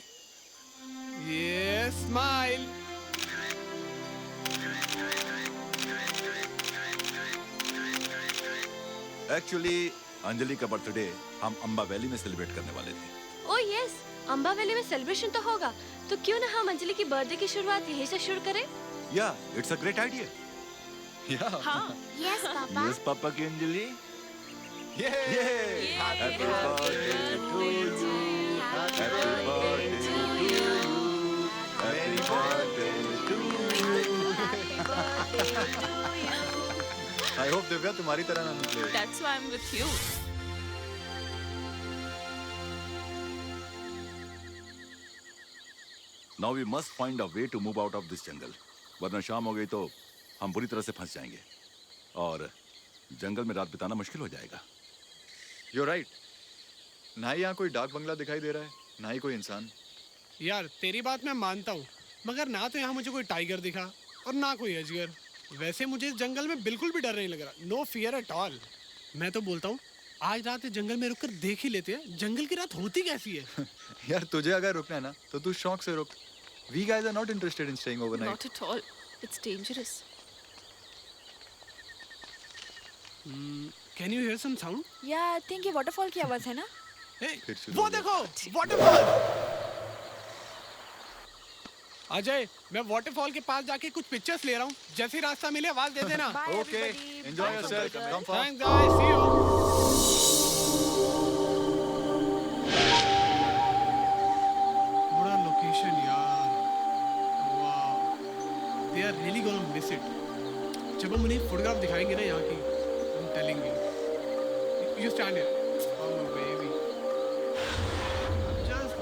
ये स्माइल। एक्चुअली अंजलि का बर्थडे हम अंबा वैली में सेलिब्रेट करने वाले थे। ओह यस, अंबा वैली में सेलिब्रेशन तो होगा, तो क्यों ना हम अंजलि की बर्थडे की शुरुआत यहीं से शुरू करें? Yeah it's a great idea. हाँ। Yes papa. यस पापा की Anjali. Happy birthday to you, happy birthday to you, happy birthday to you. I hope Divya तुम्हारी तरह ना निकले। That's why I'm with you. Now we must find a way to move out of this jungle. वरना शाम हो गई तो हम बुरी तरह से फंस जाएंगे और जंगल में रात बिताना मुश्किल हो जाएगा। You're right. ना ही यहाँ कोई डाक बंगला दिखाई दे रहा है, ना ही कोई इंसान। यार तेरी बात मैं मानता हूँ, मगर ना तो यहाँ मुझे कोई टाइगर दिखा और ना कोई अजगर। वैसे मुझे इस जंगल में बिल्कुल भी डर नहीं लग रहा। No fear at all. मैं तो बोलता हूँ आज रात इस जंगल में रुककर देख ही लेते हैं जंगल की रात होती कैसी है। यार तुझे अगर रुकना है ना तो तू शौक से रुक। We guys are not interested in staying overnight. Not at all. It's dangerous. Can you hear some sound? या आई थिंक ये वाटरफॉल की आवाज है ना? वो देखो वाटरफॉल। अजय, मैं वाटरफॉल के पास जाके कुछ पिक्चर्स ले रहा हूँ। जैसे ही रास्ता मिले आवाज दे देना। Okay. Enjoy yourself. Come fast. Thanks guys. See you. बड़ा लोकेशन यार। वाह। They are really gonna miss it. जब हम उन्हें फोटोग्राफ दिखाएंगे ना यहाँ की, I'm telling you. You stand here. Oh baby. I'm just.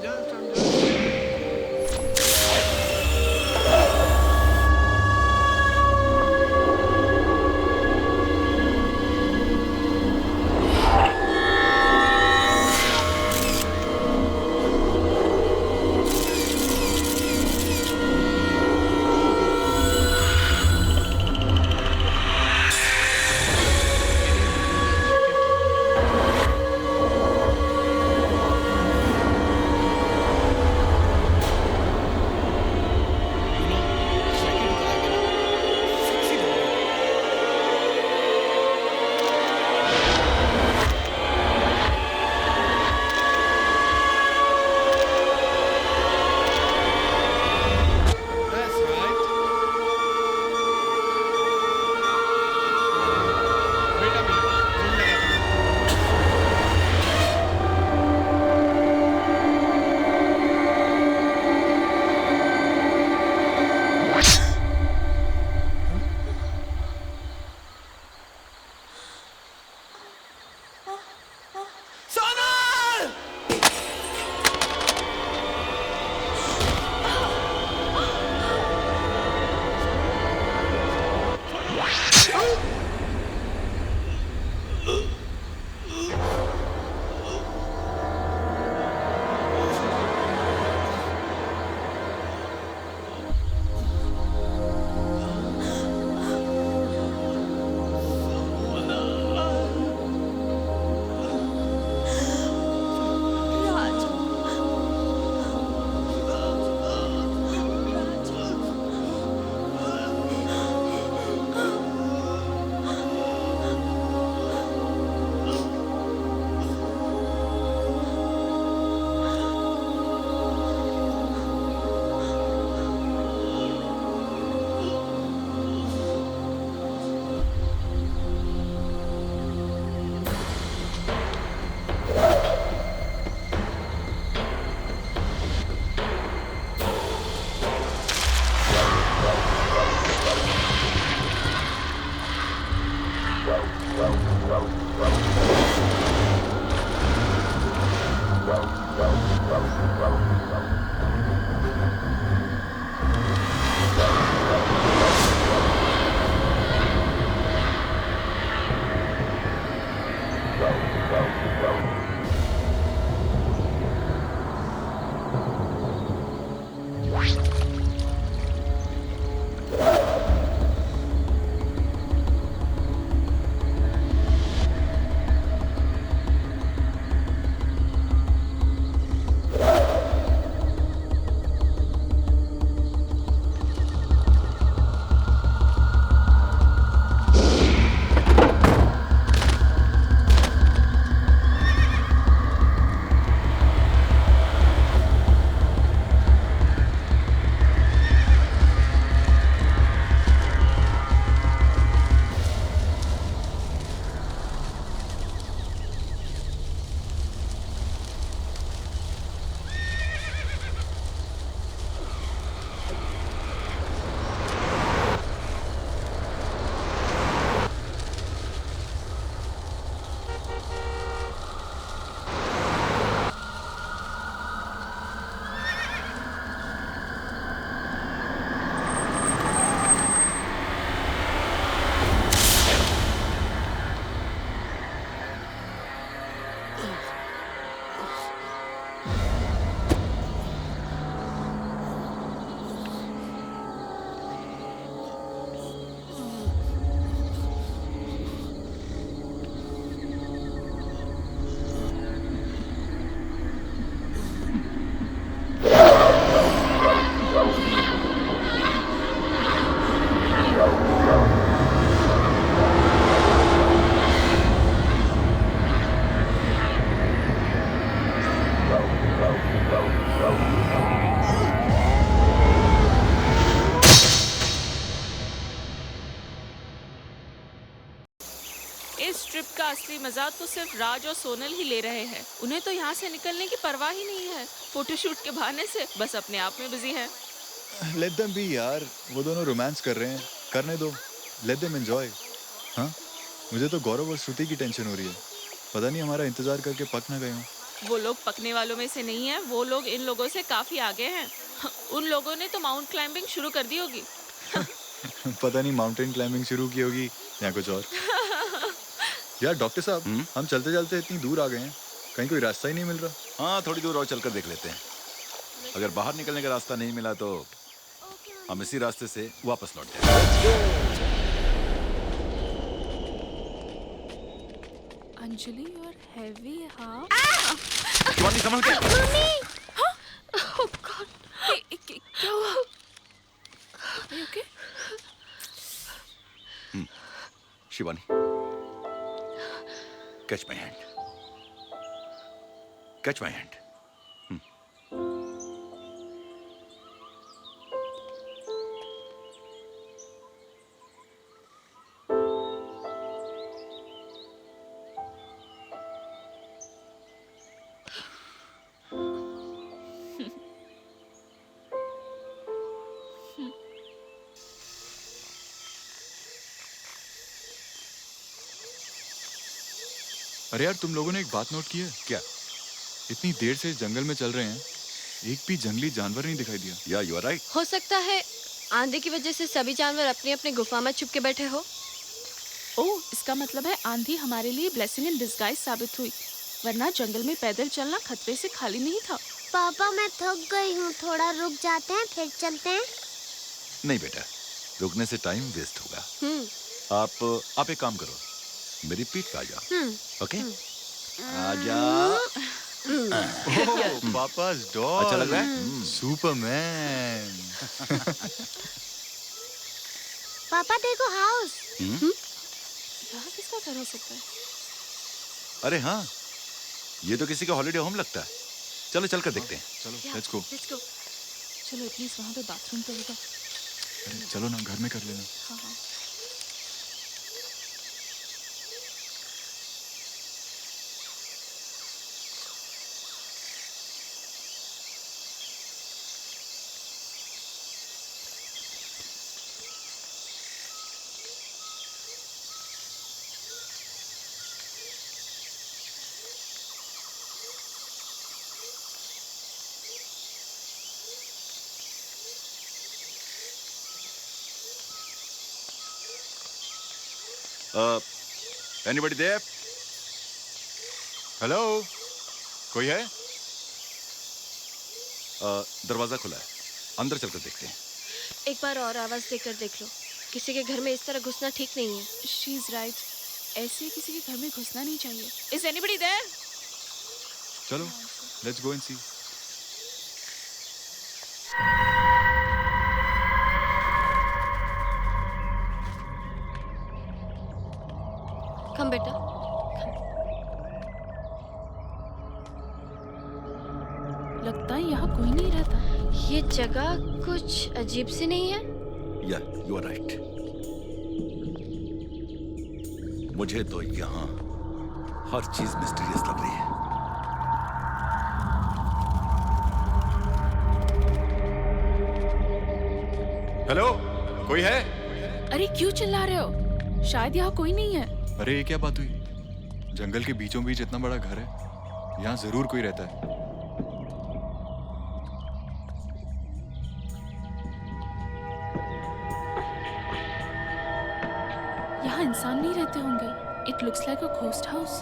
असली मजा तो सिर्फ राज और सोनल ही ले रहे हैं। उन्हें तो यहाँ से निकलने की परवाह ही नहीं है। फोटोशूट के बहाने से बस अपने आप में बिजी है। लेट देम बी यार, वो दोनों रोमांस कर रहे हैं, करने दो, लेट देम एंजॉय। हाँ, मुझे तो गौरव और श्रुति की टेंशन हो रही है, पता नहीं हमारा इंतजार करके पक ना गए हों। वो लोग पकने वालों में से नहीं है, वो लोग इन लोगों से काफी आगे हैं। उन लोगों ने तो माउंट क्लाइंबिंग शुरू कर दी होगी। पता नहीं माउंटेन क्लाइंबिंग शुरू की होगी या कुछ और। यार डॉक्टर साहब, हम चलते चलते इतनी दूर आ गए हैं, कहीं कोई रास्ता ही नहीं मिल रहा। हाँ, थोड़ी दूर और चलकर देख लेते हैं। अगर बाहर निकलने का रास्ता नहीं मिला तो हम इसी रास्ते से वापस लौट जाएंगे। अंजलि और हैवी, हाँ। शिवानी संभल के। Oh God! क्या हुआ? Are you okay? Shivani, catch my hand, catch my hand. अरे यार, तुम लोगों ने एक बात नोट की है क्या? इतनी देर से इस जंगल में चल रहे हैं, एक भी जंगली जानवर नहीं दिखाई दिया। या यू आर राइट। हो सकता है आंधी की वजह से सभी जानवर अपनी अपनी गुफा में छुप के बैठे हो। ओह, इसका मतलब है आंधी हमारे लिए ब्लेसिंग इन डिस्गाइज साबित हुई, वरना जंगल में पैदल चलना खतरे से खाली नहीं था। पापा मैं थक गई हूँ, थोड़ा रुक जाते हैं फिर चलते हैं। नहीं बेटा, रुकने से टाइम वेस्ट होगा। आप एक काम करो, मेरी पीठ पे आ जाओ। ओके, आजा। पापा's डॉल। अच्छा लग रहा है? सुपरमैन। पापा देखो हाउस। यहाँ किसका घर हो सकता है? अरे हाँ, ये तो किसी का हॉलिडे होम लगता है। चलो चलकर देखते हैं। चलो लेट्स गो। चलो एटलीस्ट वहाँ पे बाथरूम तो होगा। अरे चलो ना, घर में कर लेना। हाँ हाँ। Anybody there? हेलो, कोई है? दरवाजा खुला है, अंदर चलकर देखते हैं। एक बार और आवाज देकर देख लो, किसी के घर में इस तरह घुसना ठीक नहीं है। शी इज राइट, ऐसे किसी के घर में घुसना नहीं चाहिए। Is anybody there? चलो let's go and see. Come बेटा। लगता है यहाँ कोई नहीं रहता। ये जगह कुछ अजीब सी नहीं है? या यू आर राइट। मुझे तो यहाँ हर चीज मिस्टीरियस लग रही है। हेलो, कोई है? अरे क्यों चिल्ला रहे हो? शायद यहाँ कोई नहीं है। अरे ये क्या बात हुई? जंगल के बीचों बीच इतना बड़ा घर है, यहाँ जरूर कोई रहता है। यहाँ इंसान नहीं रहते होंगे। It looks like a ghost house.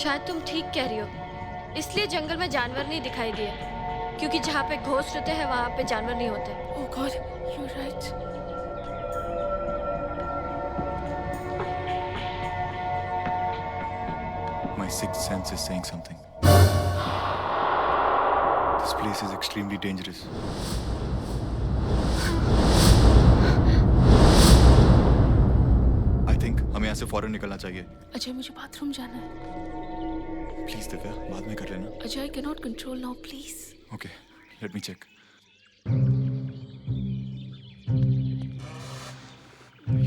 शायद तुम ठीक कह रही हो, इसलिए जंगल में जानवर नहीं दिखाई दिए, क्योंकि जहाँ पे घोस्ट होते हैं वहाँ पे जानवर नहीं होते। Oh God, you are right. My sixth sense is saying something. This place is extremely dangerous. I think हमें यहाँ से फौरन निकलना चाहिए। अजय, मुझे बाथरूम जाना है। प्लीज दिव्या, बाद में कर लेना। Ajay, I can not control now, please. Okay, let me check.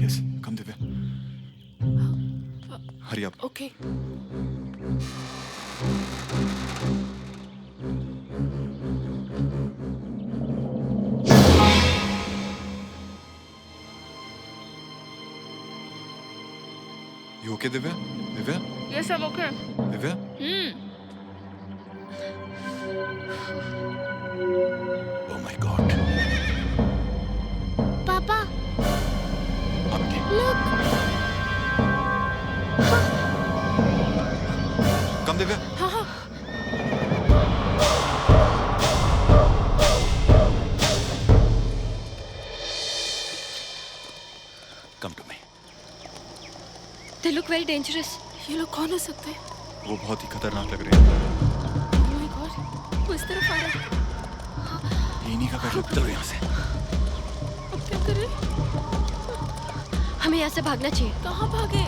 Yes, come Divya. Hurry up. Okay. You okay Divya? Divya? ये सब okay. Divya? Oh my God. पापा आपके look कम दिव्या। हाँ हाँ। Come to me. They look very dangerous. ये लोग कौन हो सकते हैं? वो बहुत ही खतरनाक लग रहे हैं। Oh my God, वो इस तरफ आ रहा है। इन्हीं का कर लो। चलो यहाँ से। अब क्या करें? हमें यहाँ से भागना चाहिए। कहाँ भागे?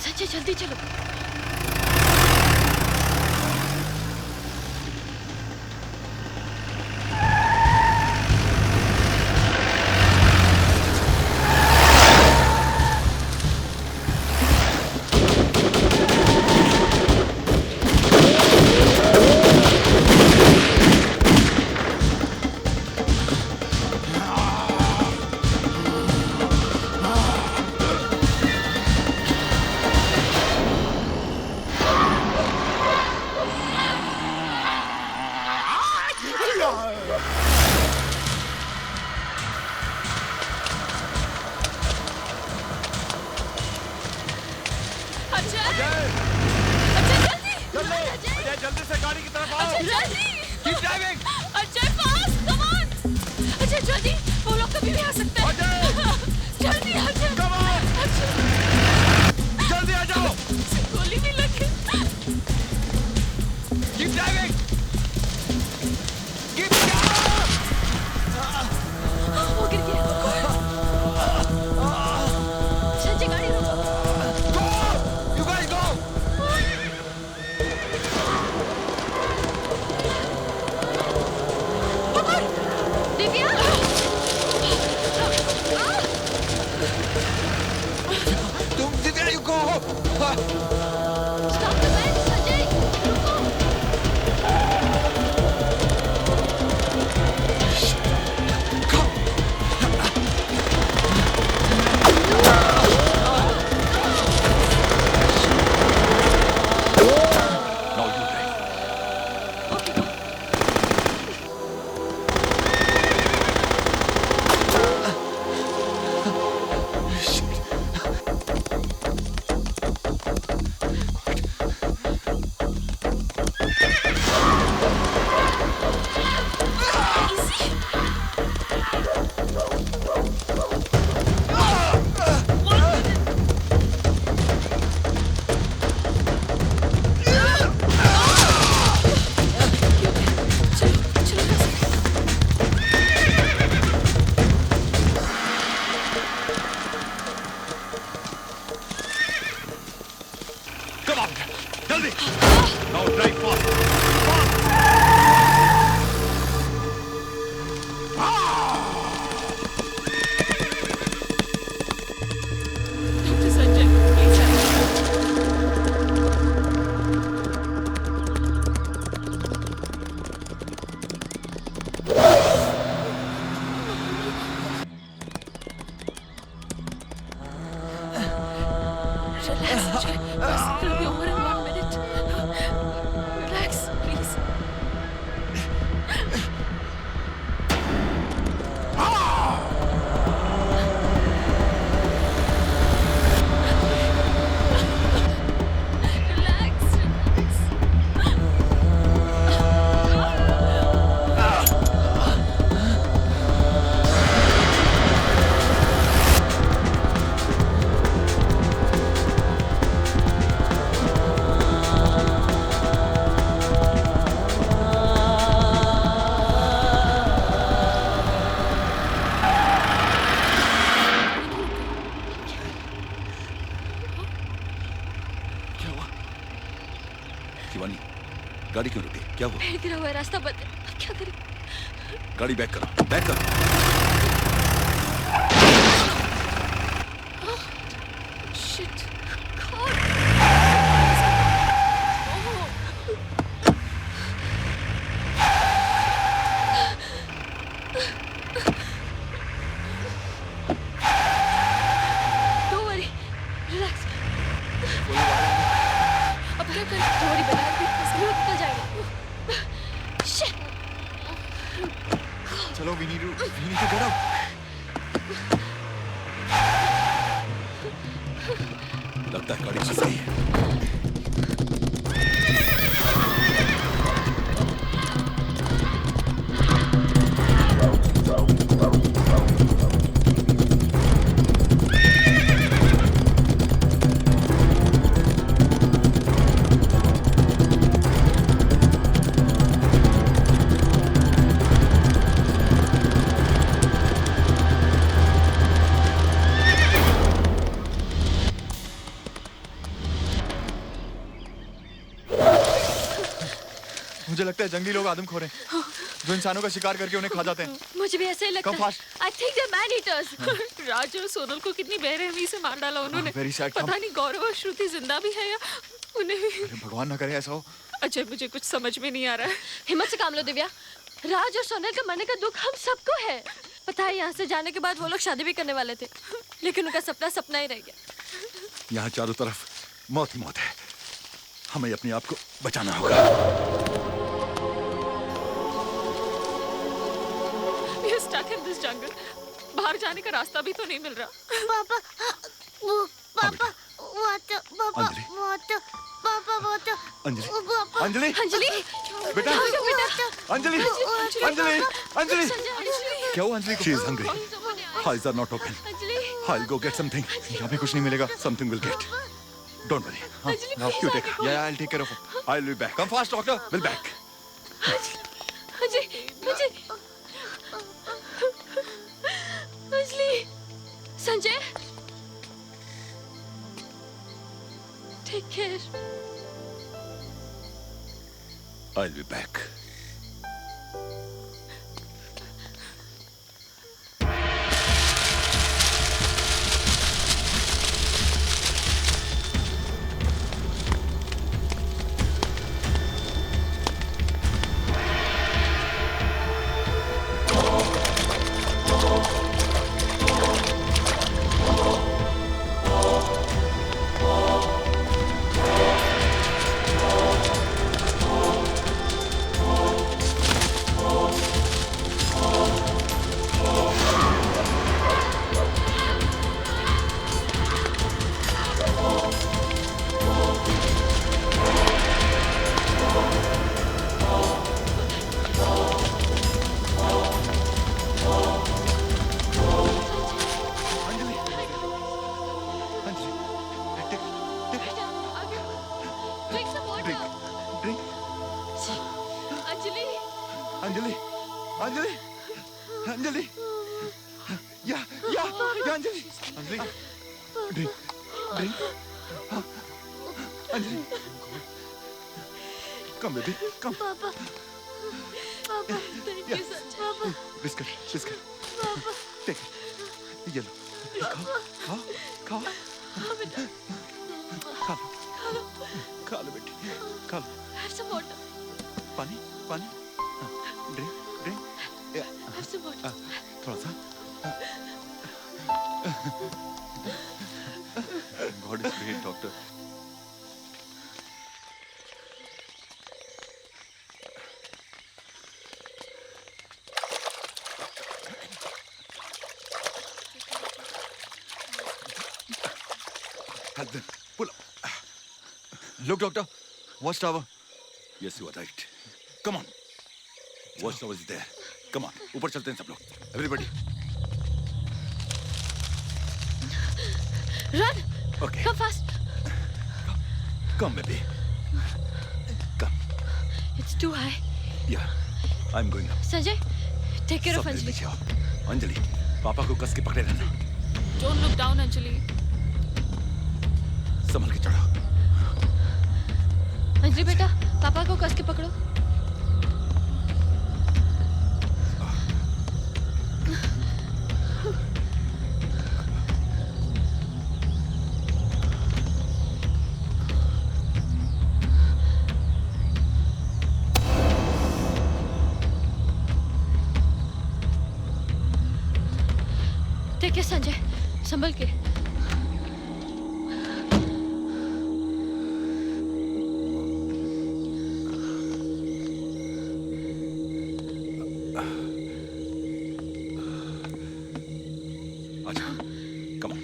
संजय जल्दी चलो। जल्दी से गाड़ी की तरफ आओ। Keep driving. Ajay fast, come on. Ajay जल्दी, वो लोग कभी भी आ सकते हैं। जल्दी अजय। Come on. जल्दी आ जाओ। गोली भी लगी। Keep driving. Keep वो गिर गया। संजय गाड़ी रोको। Go. You guys go. Divya. तुम Divya you go. Stop the van, Sanjay. रुको। Now you drive. Come on. जल्दी. Now drive fast. Dr. Sanjay, please. Relax, Sanjay. Bus will be over in 1 minute. Relax, please. Relax, relax. Shivani, गाड़ी क्यों रुकी? क्या हुआ? पेड़ गिरा हुआ है, रास्ता बंद है। अब क्या करें? गाड़ी बैक करो, बैक करो। Shit. God. Don't worry. Relax. अब क्या करें? तुम्हारी बैग भी इसमें निकल जाएगा। Shit. चलो, we need to get out. लगता है गाड़ी फंस गई है। मुझे लगता है जंगली लोग आदमखोर हैं जो इंसानों का शिकार करके उन्हें खा जाते हैं। मुझे भी ऐसे ही लगता Come है। fast. I think they're man eaters. राज और सोनल को कितनी बेरहमी से मार डाला उन्होंने। very sad, पता come. नहीं गौरव और श्रुति जिंदा भी है या उन्हें भी। अरे भगवान ना करे ऐसा हो। अजय मुझे कुछ समझ में नहीं आ रहा है। हिम्मत से काम लो दिव्या। राज और सोनल का मरने का दुख हम सबको है। पता है यहाँ से जाने के बाद वो लोग शादी भी करने वाले थे, लेकिन उनका सपना सपना ही रह गया। यहाँ चारों तरफ मौत ही मौत है। हमें अपने आप को बचाना होगा। We're stuck in this jungle. बाहर जाने का रास्ता भी तो नहीं मिल रहा। पापा पापा वाटर पापा अंजलि। वाटर पापा वाटर अंजलि पापा अंजलि अंजलि बेटा अंजलि अंजलि अंजलि क्या हुआ अंजलि को? She is hungry, eyes are not open. I'll go get something. यहाँ पे कुछ नहीं मिलेगा। Something will get. Don't worry. Now You take her. Yeah, I'll take care of her. I'll be back. Come fast, doctor. Will back. Anjali Sanjay take care. I'll be back. Anjali Anjali Anjali या Anjali Anjali drink drink Anjali come baby come पापा पापा thank you Sanjay. Biscuit biscuit take ये लो खाओ खाओ खाओ खा लो बेटी खा लो Have some water. पानी पानी drink drink Have some water. थोड़ा सा God is great, doctor. help them pull up. Look, doctor. Watch tower. Yes, you are right. Come on. Watch tower is there. Come on. ऊपर चलते हैं सब लोग. Everybody. Run. Okay. Come fast. Come, baby. Come. It's too high. Yeah. I'm going up. Sanjay, take care of सब मेरे Anjali. नीचे आओ. अंजलि, पापा को कस के पकड़े रहना. Don't look down, Anjali. संभल के चढ़ो. अंजलि बेटा, पापा को कस के पकड़ो। ठीक है संजय, संभल के। अच्छा, come on.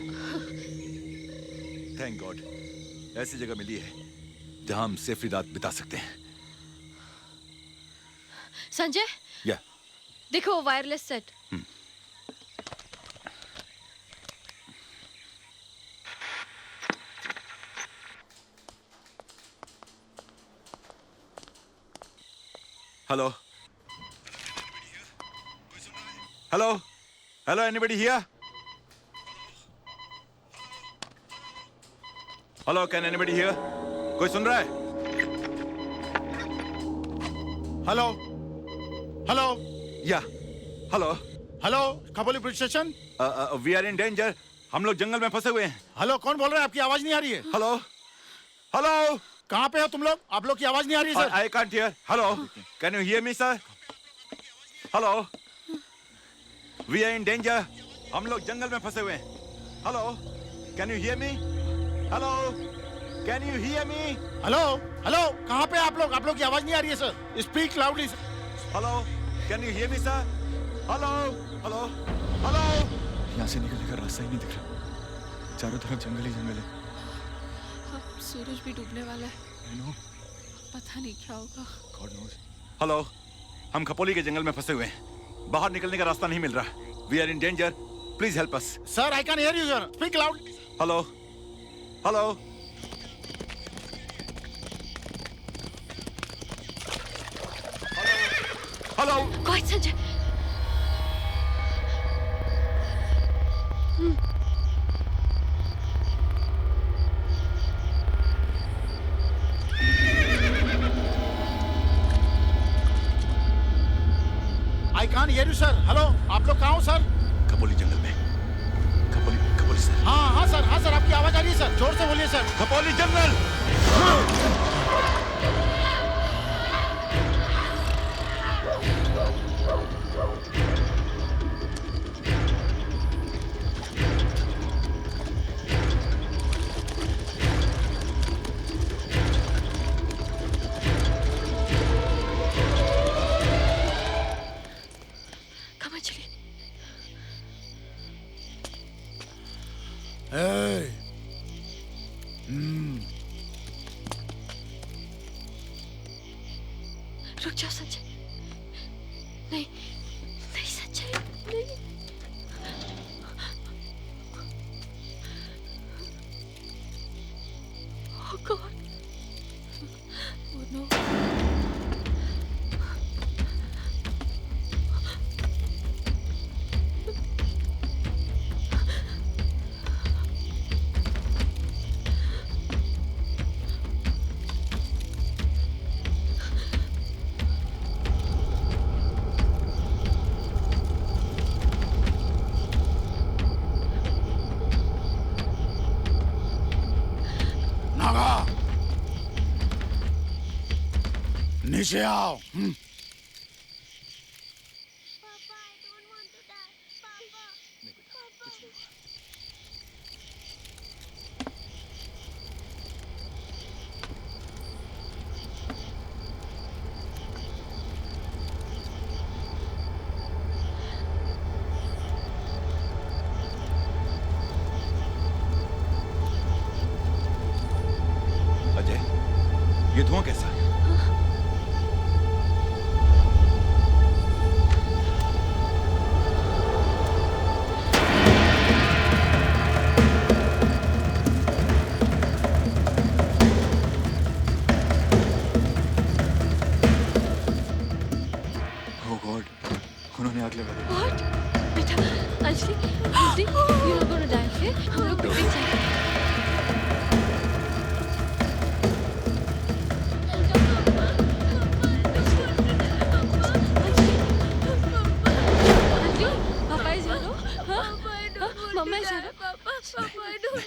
Thank God. ऐसी जगह मिली है जहां हम सेफली रात बिता सकते हैं. संजय, या देखो वो wireless set. Hello. Hello. Hello. Anybody here? Hello. Can anybody hear? कोई सुन रहा है? हेलो हेलो या hello hello Khopoli police station. We are in danger, हम लोग जंगल में फंसे हुए हैं। हेलो कौन बोल रहे हैं? आपकी आवाज नहीं आ रही है। हेलो हेलो कहाँ पे हो तुम लोग? आप लोग की आवाज नहीं आ रही है sir. I can't hear. Hello can you hear me sir? Hello we are in danger, हम लोग जंगल में फंसे हुए हैं। Hello can you hear me? Hello can you hear me? Hello hello कहाँ पे आप लोग? आप लोग की आवाज नहीं आ रही है sir. Speak loudly. Hello can you hear me sir? Hello hello hello. यहाँ से निकलने का रास्ता ही नहीं दिख रहा, चारों तरफ जंगल ही जंगल है। अब सूरज भी डूबने वाला है। I know. पता नहीं क्या होगा। God knows. हेलो हम खपोली के जंगल में फंसे हुए हैं, बाहर निकलने का रास्ता नहीं मिल रहा। We are in danger, please help us. Sir I can hear you sir, speak loud. Hello hello hello. Go ahead, Sanjay. I can hear you sir. Hello आप लोग कहाँ हो सर? खपोली जंगल में। खपोली सर। हाँ सर आपकी आवाज आ रही है सर, जोर से बोलिए sir. Khopoli jungle. Come on, चलिए। Hey. रुक जाओ संजय। नहीं नहीं संजय नहीं। Oh God. Oh no. Naga नीचे आओ। अजय ये धुआं कैसा है? Oh God, उन्होंने आग लगा दी। What? बेटा Anjali Anjali you're not gonna die, okay? हम लोग पिकनिक जाएंगे। पापा इज हेलो। हाँ मम्मा इज हेलो।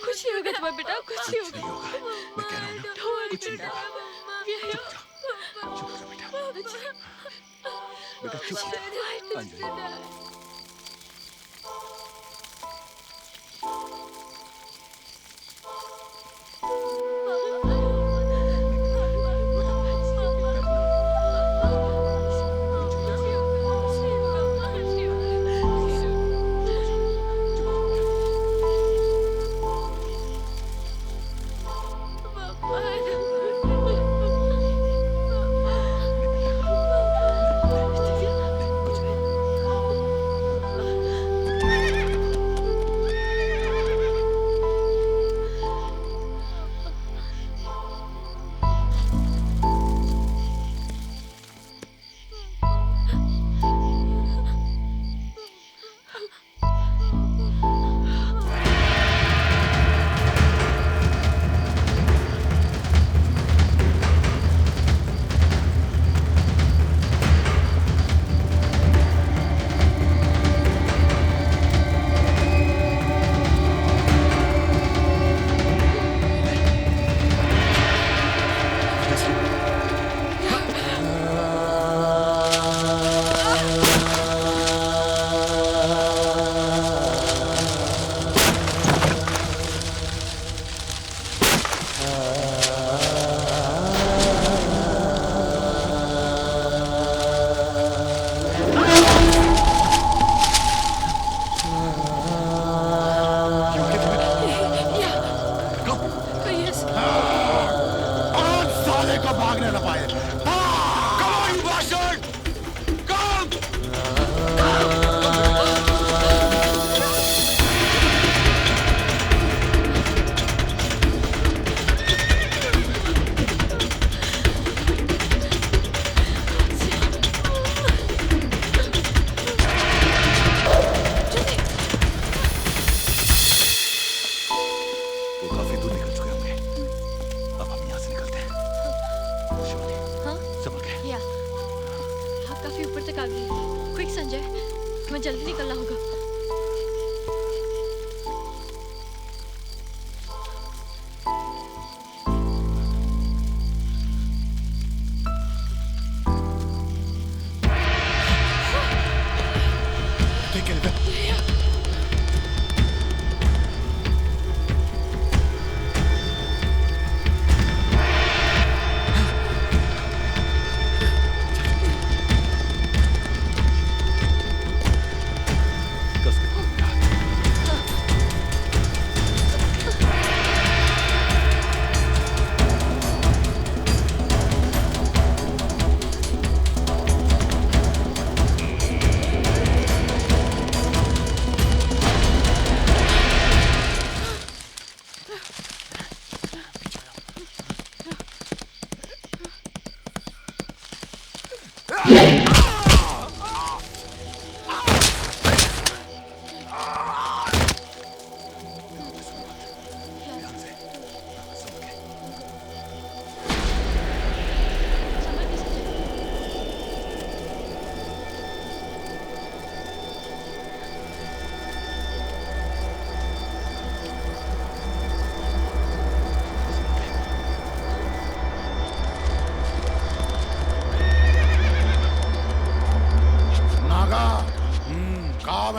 कुछ नहीं होगा तुम्हारा बेटा, कुछ नहीं होगा। मैं कह रहा हूँ ना, Don't worry, कुछ नहीं बेटा। होगा। We are here. चुप हो जा बेटा चुप हो जा। अंजलि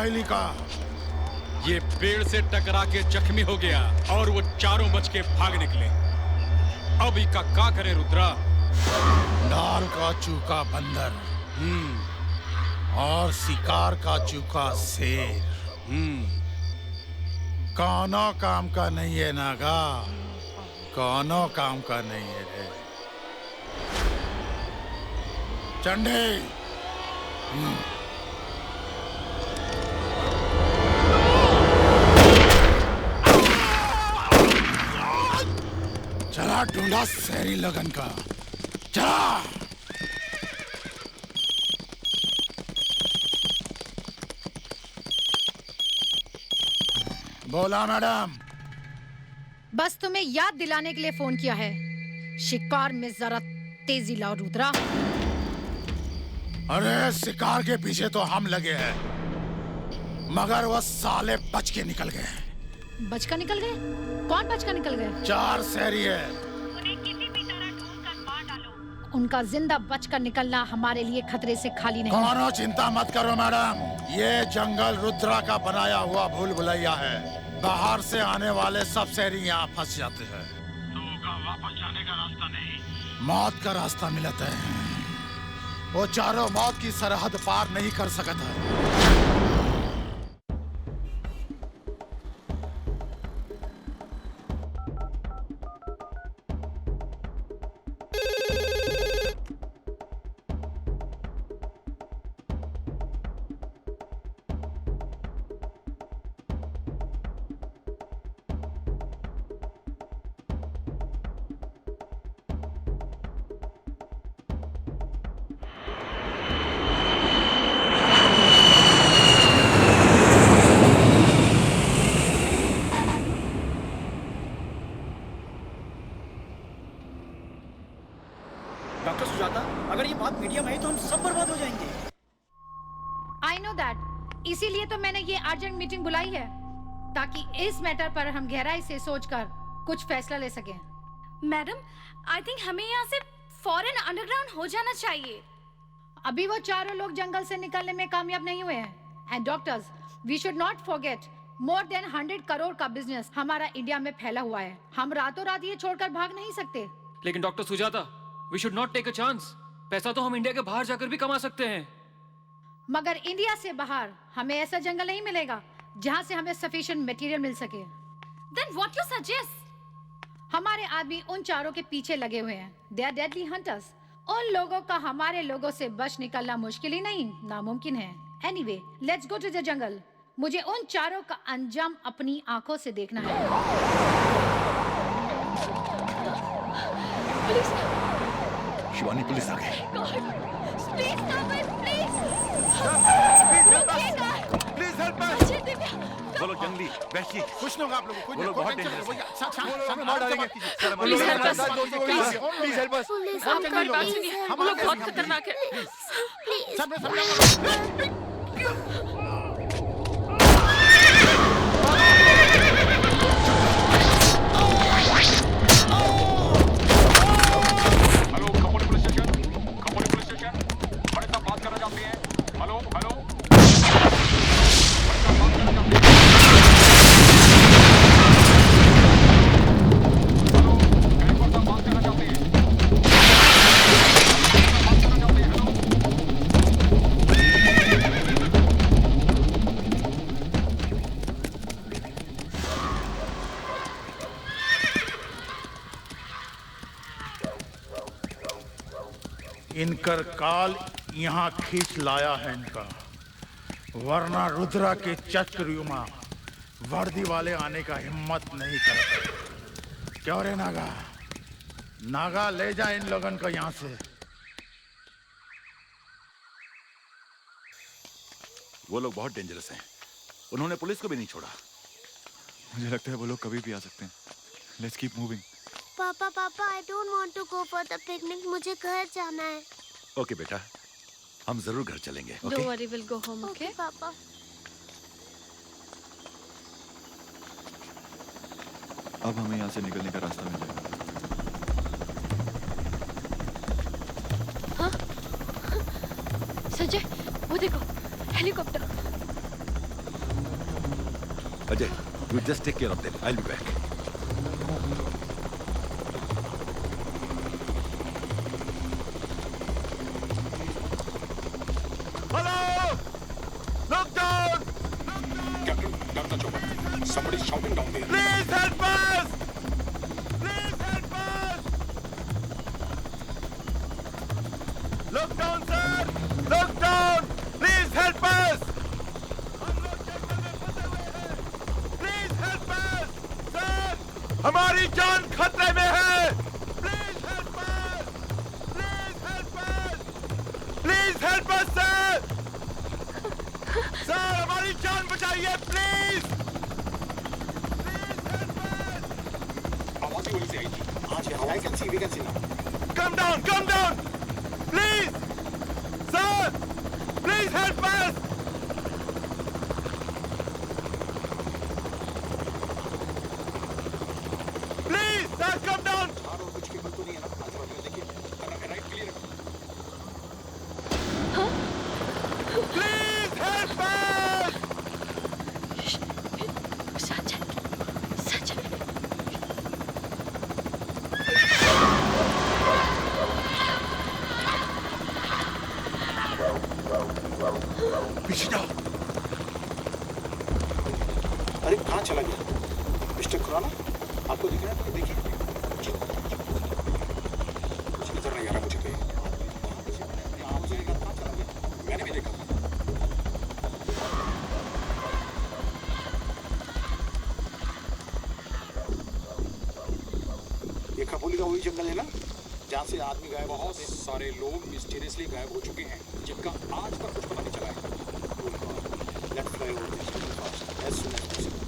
पहली का? ये पेड़ से टकरा के जख्मी हो गया और वो चारों बच के भाग निकले। अब इका का करे रुद्रा? नाल का चूका बंदर और शिकार का चूका शेर कौनो काम का नहीं है नागा, कौनो काम का नहीं है रे। चंडे चला ढूंढा शहरी लगन का, चला। बोला मैडम। बस तुम्हें याद दिलाने के लिए फोन किया है, शिकार में जरा तेजी लाओ रुद्रा। अरे शिकार के पीछे तो हम लगे हैं, मगर वो साले बच के निकल गए। बच कर निकल गए? कौन बच कर निकल गए? 4 शहरी है। उन्हें किसी भी तरह ढूंढकर मार डालो। उनका जिंदा बचकर निकलना हमारे लिए खतरे से खाली नहीं। कौनो चिंता मत करो मैडम, ये जंगल रुद्रा का बनाया हुआ भूल भुलैया है। बाहर से आने वाले सब शहरी यहाँ फंस जाते हैं। लोगों का वापस जाने का रास्ता नहीं, मौत का रास्ता मिलता है। वो चारों मौत की सरहद पार नहीं कर सकता है। डॉक्टर सुजाता, अगर ये बात मीडिया में आई तो हम सब बर्बाद हो जाएंगे। I know that. इसीलिए तो मैंने ये अर्जेंट मीटिंग बुलाई है, ताकि इस मैटर पर हम गहराई से सोचकर कुछ फैसला ले सकें। मैडम, आई थिंक हमें यहाँ से फौरन अंडरग्राउंड हो जाना चाहिए। अभी वो चारों लोग जंगल से निकलने में कामयाब नहीं हुए हैं। And doctors, we should not forget, more than 100 crore का बिजनेस हमारा इंडिया में फैला हुआ है। हम रातों रात ये छोड़कर भाग नहीं सकते। लेकिन doctor Sujata, we should not take a chance. पैसा तो हम इंडिया के बाहर जाकर भी कमा सकते हैं। मगर इंडिया से बाहर हमें ऐसा जंगल नहीं मिलेगा जहाँ से हमें सफिशिएंट मटेरियल मिल सके। Then what you suggest? हमारे आदमी उन चारों के पीछे लगे हुए हैं। They are deadly hunters. उन लोगों का हमारे लोगों से बच निकलना मुश्किल ही नहीं, नामुमकिन है। Anyway, let's go to the jungle. मुझे उन चारों का अंजाम अपनी आंखों से देखना है। शिवानी, पुलिस आ गई। Please stop it, please. Please help अस। चलो जंगली बैठिए। कुछ नहीं होगा आप लोगों को, वो लोग बहुत डेंजरस हैं। सामने मार डालेंगे। Please help us. Please help अस। आप हमारी बात सुनिए, वो लोग बहुत खतरनाक है। इनकर काल यहाँ खींच लाया है इनका, वरना रुद्रा के चक्रव्यूह वर्दी वाले आने का हिम्मत नहीं करते। क्यों रे नागा? नागा ले जा इन लोगन को यहाँ से। वो लोग बहुत डेंजरस हैं। उन्होंने पुलिस को भी नहीं छोड़ा। मुझे लगता है वो लोग कभी भी आ सकते हैं। Let's keep moving. पापा पापा, I don't want to go for the picnic. मुझे घर जाना है। ओके बेटा, हम जरूर घर चलेंगे। Don't worry, we'll go home, okay? पापा। अब हमें यहाँ से निकलने का रास्ता मिल जाएगा। हाँ? संजय, वो देखो, helicopter. Ajay, you just take care of them. I'll be back. Hello! Look down! Captain, Dr. Chopra, somebody's shouting down there. Please help us! Please help us! Look down, sir! Look down! Please help us! हमारी जान खतरे में है। Please help us! Please help us! Please help us, sir! Sir, हमारी जान बचाइए, please! Please help us! आवाज़ ही वहीं से आई थी। हाँ जी, I can see, we can see now. Come down, come down! Please! Sir! Please help us! Sir, come down! कुछ की तो नहीं है ना? आजू बाजू में देखिए, राइट क्लियर है। Please help us! Sanjay, Sanjay. पीछे जाओ। अरे कहाँ चला गया? मिस्टर खुराना, आपको दिख रहा है तो देखिए। कुछ नजर नहीं आ रहा मुझे तो ये। मैंने भी देखा। ये खपोली का वही जंगल है ना, जहाँ से आदमी गायब। बहुत सारे लोग मिस्टीरियसली गायब हो चुके हैं, जिनका आज तक कुछ पता नहीं चला है। Let's fly over this jungle fast, as soon as possible.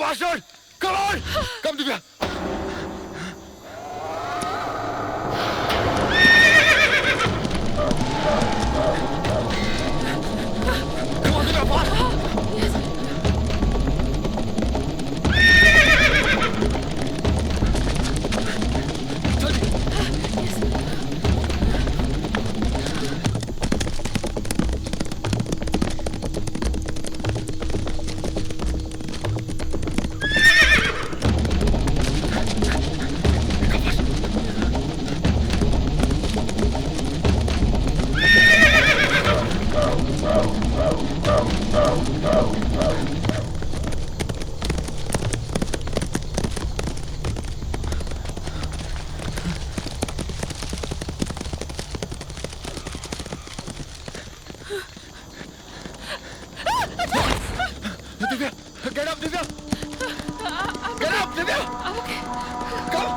bastard! Come on! Come, Divya! Come on, Divya, fast! Divya, get up, Divya! Get up, Divya! Come!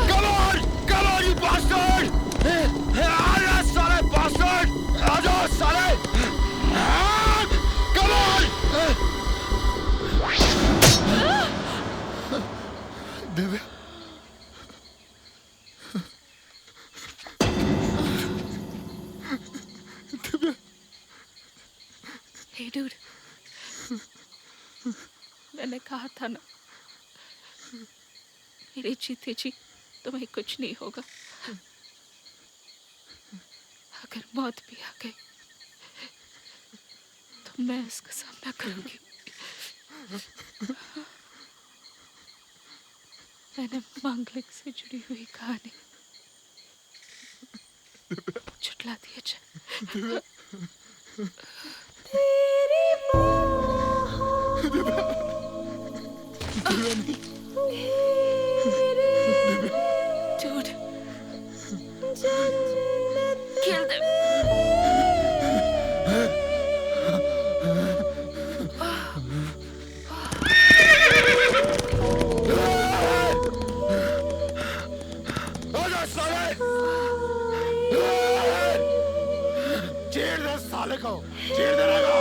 Come on! Come on, you bastard! आजा साले bastard! आजा साले! Come on! Divya. Divya. Hey dude, मैंने कहा था ना, मेरे जीते जी तुम्हें कुछ नहीं होगा। अगर मौत भी आ गई तो मैं इसका सामना करूंगी। मैंने मांगलिक से जुड़ी हुई कहानी छुटला दी। अच्छा Dude, kill them. चीर दे साले को, चीर दे लगा।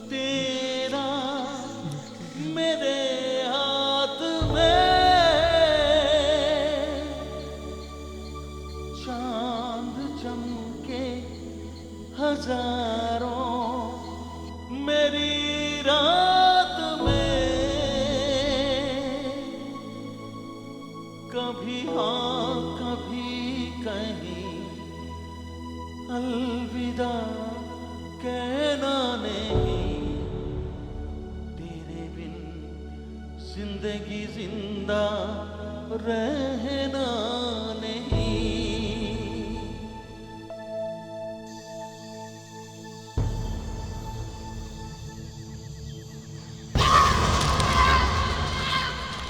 तेरा मेरे हाथ में चांद चमके हजारों मेरी रात में जिंदगी जिंदा रहना नहीं।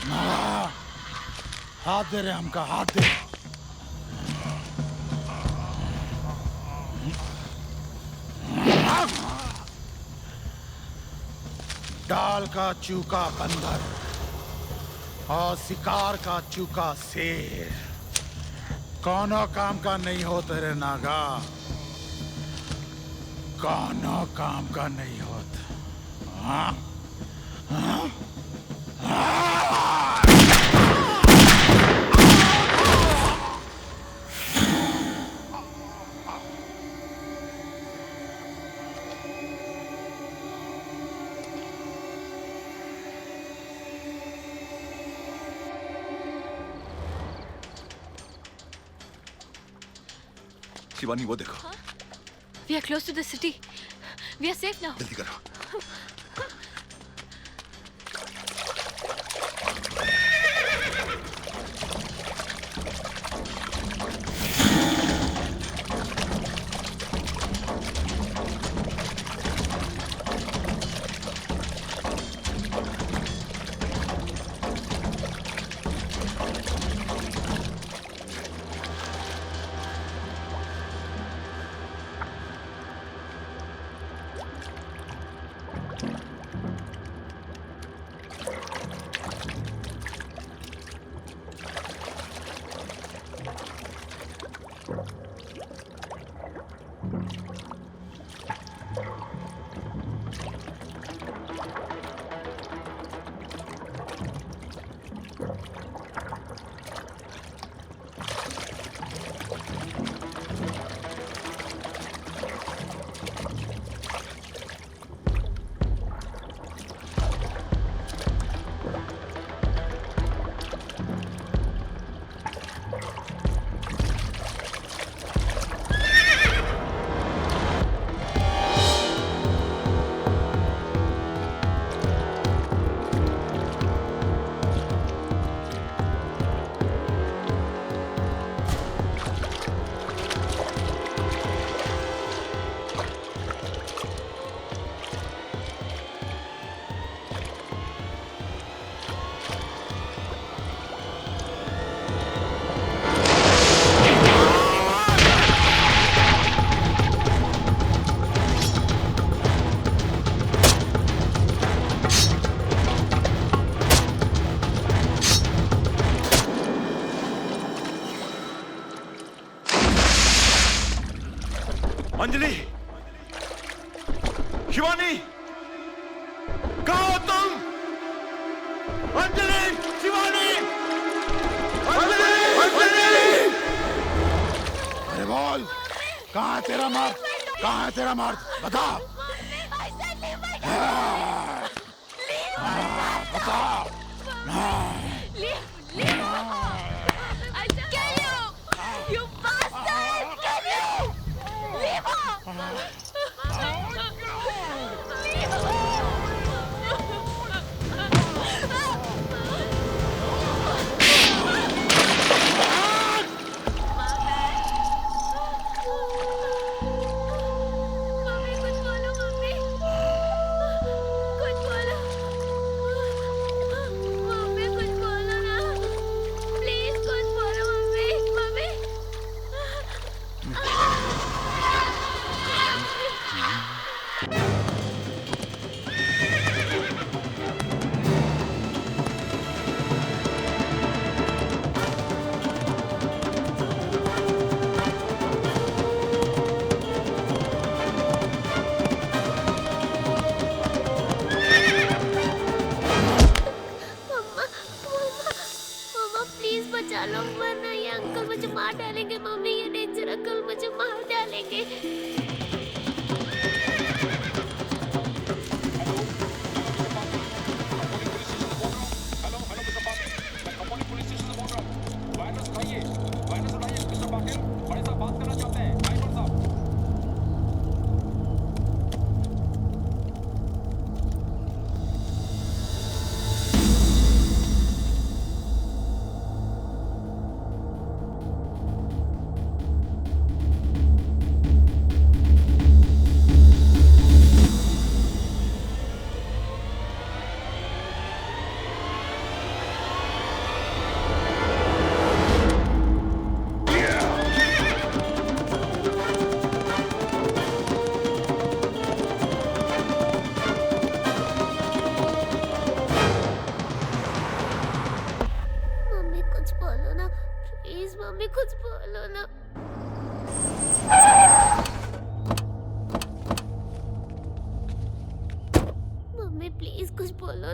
नारा, हाथ दे रहे हमका, हाथ दे। डाल का चूका बंदर और शिकार का चूका शेर, कौनो काम का नहीं हो तेरे नागा, कौनो काम का नहीं होता। हाँ? हाँ? शिवानी वो देखो। We are close to the city. We are safe now. जल्दी करो। अंजलि, शिवानी, कहाँ हो तुम? अंजलि, शिवानी, अंजलि, अंजलि! अरे बोल, कहाँ है तेरा मर्द? कहाँ है तेरा मर्द? बता। बता। You bastard! Kill you! Leave her!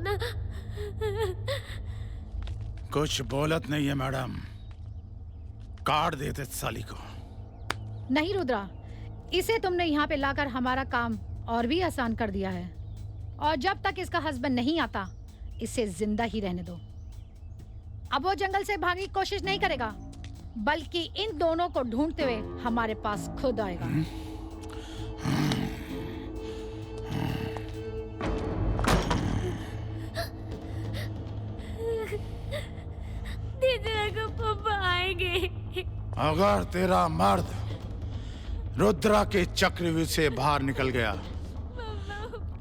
ना। कुछ बोलत नहीं है मैडम, काट देते साली को। नहीं रुद्रा, इसे तुमने यहाँ पे लाकर हमारा काम और भी आसान कर दिया है। और जब तक इसका हस्बैंड नहीं आता, इसे जिंदा ही रहने दो। अब वो जंगल से भागने की कोशिश नहीं करेगा, बल्कि इन दोनों को ढूंढते हुए हमारे पास खुद आएगा। दीदी को पापा आएंगे। अगर तेरा मर्द रुद्रा के चक्रव्यूह से बाहर निकल गया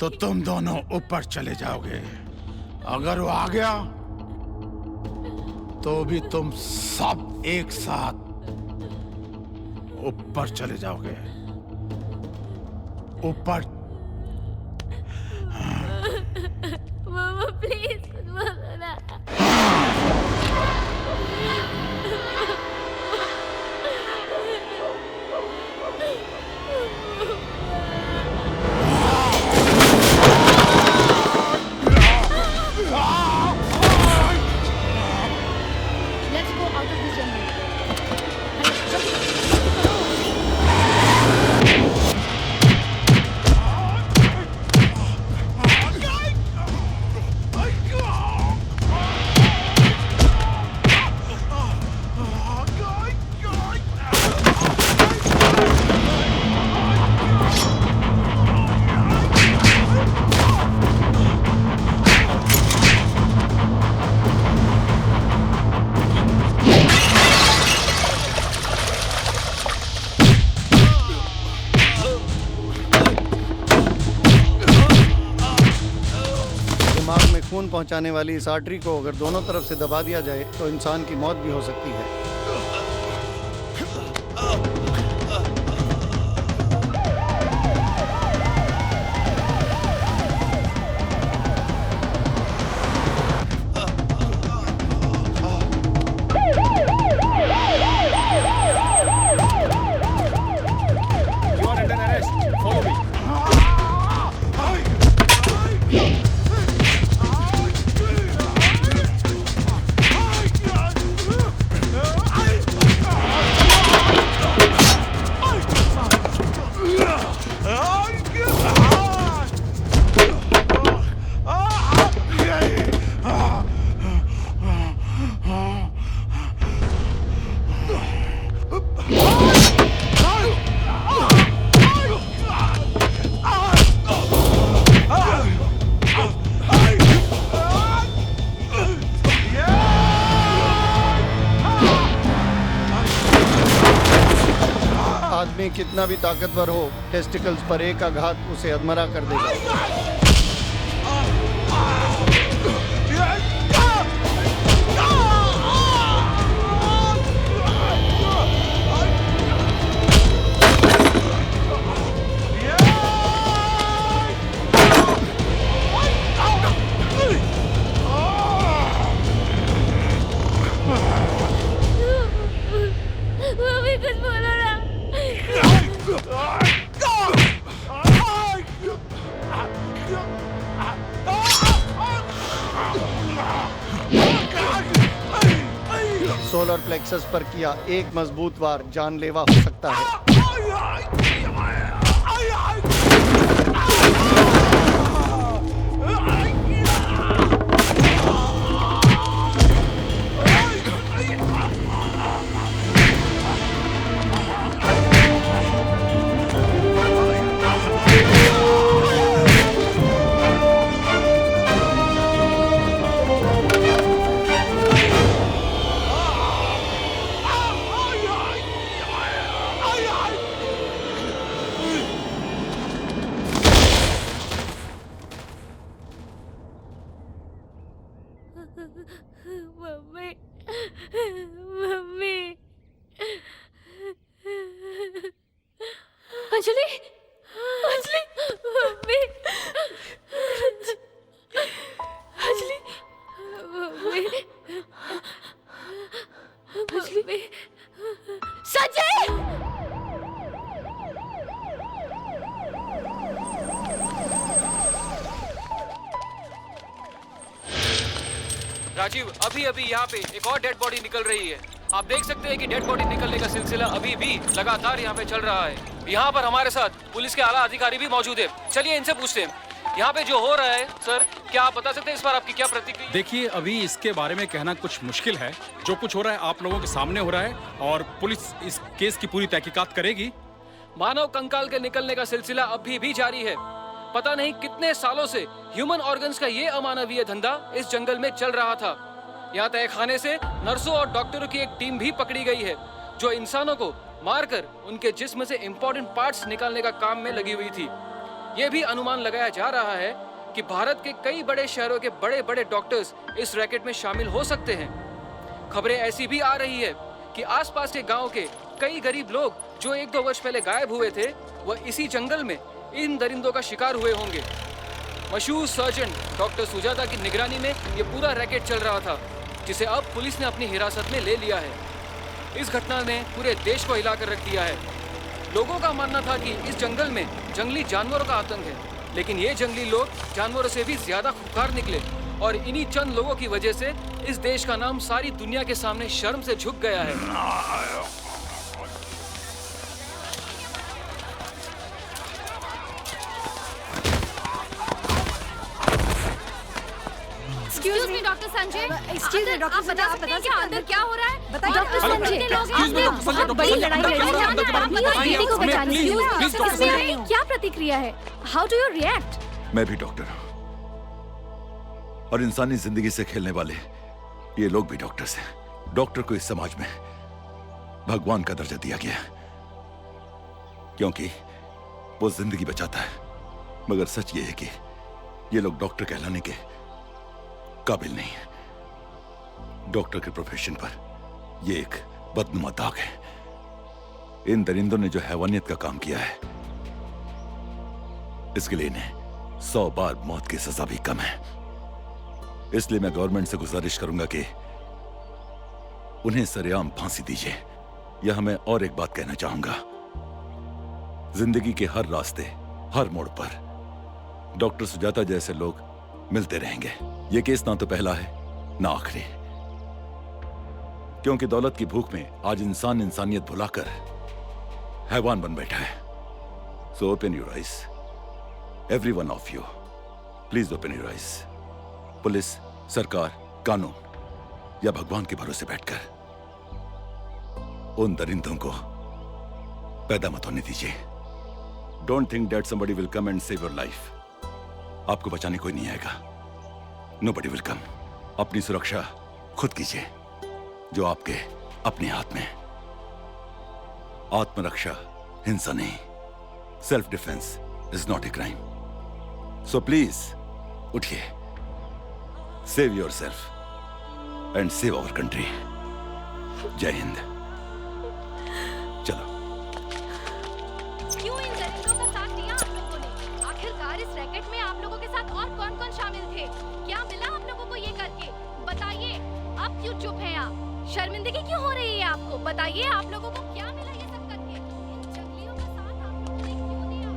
तो तुम दोनों ऊपर चले जाओगे। अगर वो आ गया तो भी तुम सब एक साथ ऊपर चले जाओगे। ऊपर। मामा प्लीज बोलो ना। Let's go out of this jungle. दिमाग में खून पहुंचाने वाली इस आर्टरी को अगर दोनों तरफ से दबा दिया जाए तो इंसान की मौत भी हो सकती है। आदमी कितना भी ताकतवर हो, टेस्टिकल्स पर एक आघात उसे अधमरा कर देगा। मम्मी कुछ बोलो ना। सोलर प्लेक्सस पर किया एक मजबूत वार जानलेवा हो सकता है। मम्मी मम्मी अंजलि अंजलि मम्मी अंजलि मम्मी अंजलि संजय राजीव, अभी अभी यहाँ पे एक और डेड बॉडी निकल रही है। आप देख सकते हैं कि डेड बॉडी निकलने का सिलसिला अभी भी लगातार यहाँ पे चल रहा है। यहाँ पर हमारे साथ पुलिस के आला अधिकारी भी मौजूद है। चलिए इनसे पूछते हैं यहाँ पे जो हो रहा है। सर, क्या आप बता सकते हैं इस बार आपकी क्या प्रतिक्रिया? देखिए, अभी इसके बारे में कहना कुछ मुश्किल है। जो कुछ हो रहा है आप लोगों के सामने हो रहा है और पुलिस इस केस की पूरी तहकीकात करेगी। मानव कंकाल के निकलने का सिलसिला अभी भी जारी है। पता नहीं कितने सालों से ह्यूमन ऑर्गन्स का ये अमानवीय धंधा इस जंगल में चल रहा था। यहाँ तहखाने से नर्सों और डॉक्टरों की एक टीम भी पकड़ी गई है जो इंसानों को मारकर उनके जिस्म से इंपॉर्टेंट पार्ट्स निकालने का काम में लगी हुई थी। ये भी अनुमान लगाया जा रहा है कि भारत के कई बड़े शहरों के बड़े बड़े डॉक्टर्स इस रैकेट में शामिल हो सकते हैं। खबरें ऐसी भी आ रही है कि आसपास के गांव के कई गरीब लोग जो 1-2 वर्ष पहले गायब हुए थे, वह इसी जंगल में इन दरिंदों का शिकार हुए होंगे। मशहूर सर्जन डॉक्टर सुजाता की निगरानी में ये पूरा रैकेट चल रहा था, जिसे अब पुलिस ने अपनी हिरासत में ले लिया है। इस घटना ने पूरे देश को हिलाकर रख दिया है। लोगों का मानना था कि इस जंगल में जंगली जानवरों का आतंक है, लेकिन ये जंगली लोग जानवरों से भी ज्यादा खूंखार निकले और इन्हीं चंद लोगों की वजह से इस देश का नाम सारी दुनिया के सामने शर्म से झुक गया है। Excuse me, doctor Sanjay. Excuse me, doctor आप बता सकते हैं क्या अंदर क्या हो रहा है? बताइए डॉक्टर संजय, बहुत बड़ी लड़ाई है। बेटी को बचाने के लिए क्या प्रतिक्रिया है? How do you react? मैं भी डॉक्टर हूं और इंसानी जिंदगी से खेलने वाले ये लोग भी डॉक्टर्स हैं। डॉक्टर को इस समाज में भगवान का दर्जा दिया गया है क्योंकि वो जिंदगी बचाता है। मगर सच ये है कि ये लोग डॉक्टर कहलाने के काबिल नहीं है। डॉक्टर के प्रोफेशन पर ये एक बदनुमा दाग है। इन दरिंदों ने जो हैवानियत का काम किया है, इसके लिए इन्हें 100 बार मौत की सजा भी कम है। इसलिए मैं गवर्नमेंट से गुजारिश करूंगा कि उन्हें सरेआम फांसी दीजिए। यहां मैं और एक बात कहना चाहूंगा, जिंदगी के हर रास्ते, हर मोड़ पर डॉक्टर सुजाता जैसे लोग मिलते रहेंगे। ये केस ना तो पहला है ना आखिरी, क्योंकि दौलत की भूख में आज इंसान इंसानियत भुलाकर हैवान बन बैठा है। So open your eyes, every one of you, please open your eyes. Police, सरकार, कानून या भगवान के भरोसे बैठकर उन दरिंदों को पैदा मत होने दीजिए। Don't think that somebody will come and save your life. आपको बचाने कोई नहीं आएगा। Nobody will come. अपनी सुरक्षा खुद कीजिए, जो आपके अपने हाथ में। आत्मरक्षा हिंसा नहीं, self defence is not a crime. So please उठिए, save yourself and save our country. जय हिंद। चलो। क्यों इन दरिंदों का साथ दिया आप लोगों ने? आखिरकार इस रैकेट में आप लोगों के साथ और कौन-कौन शामिल थे? क्या मिला आप लोगों को ये करके? बताइए। अब क्यों चुप हैं आप? शर्मिंदगी क्यों हो रही है आपको? बताइए, आप लोगों को क्या मिला ये सब करके? इन जंगलियों का साथ आप लोगों ने क्यों दिया?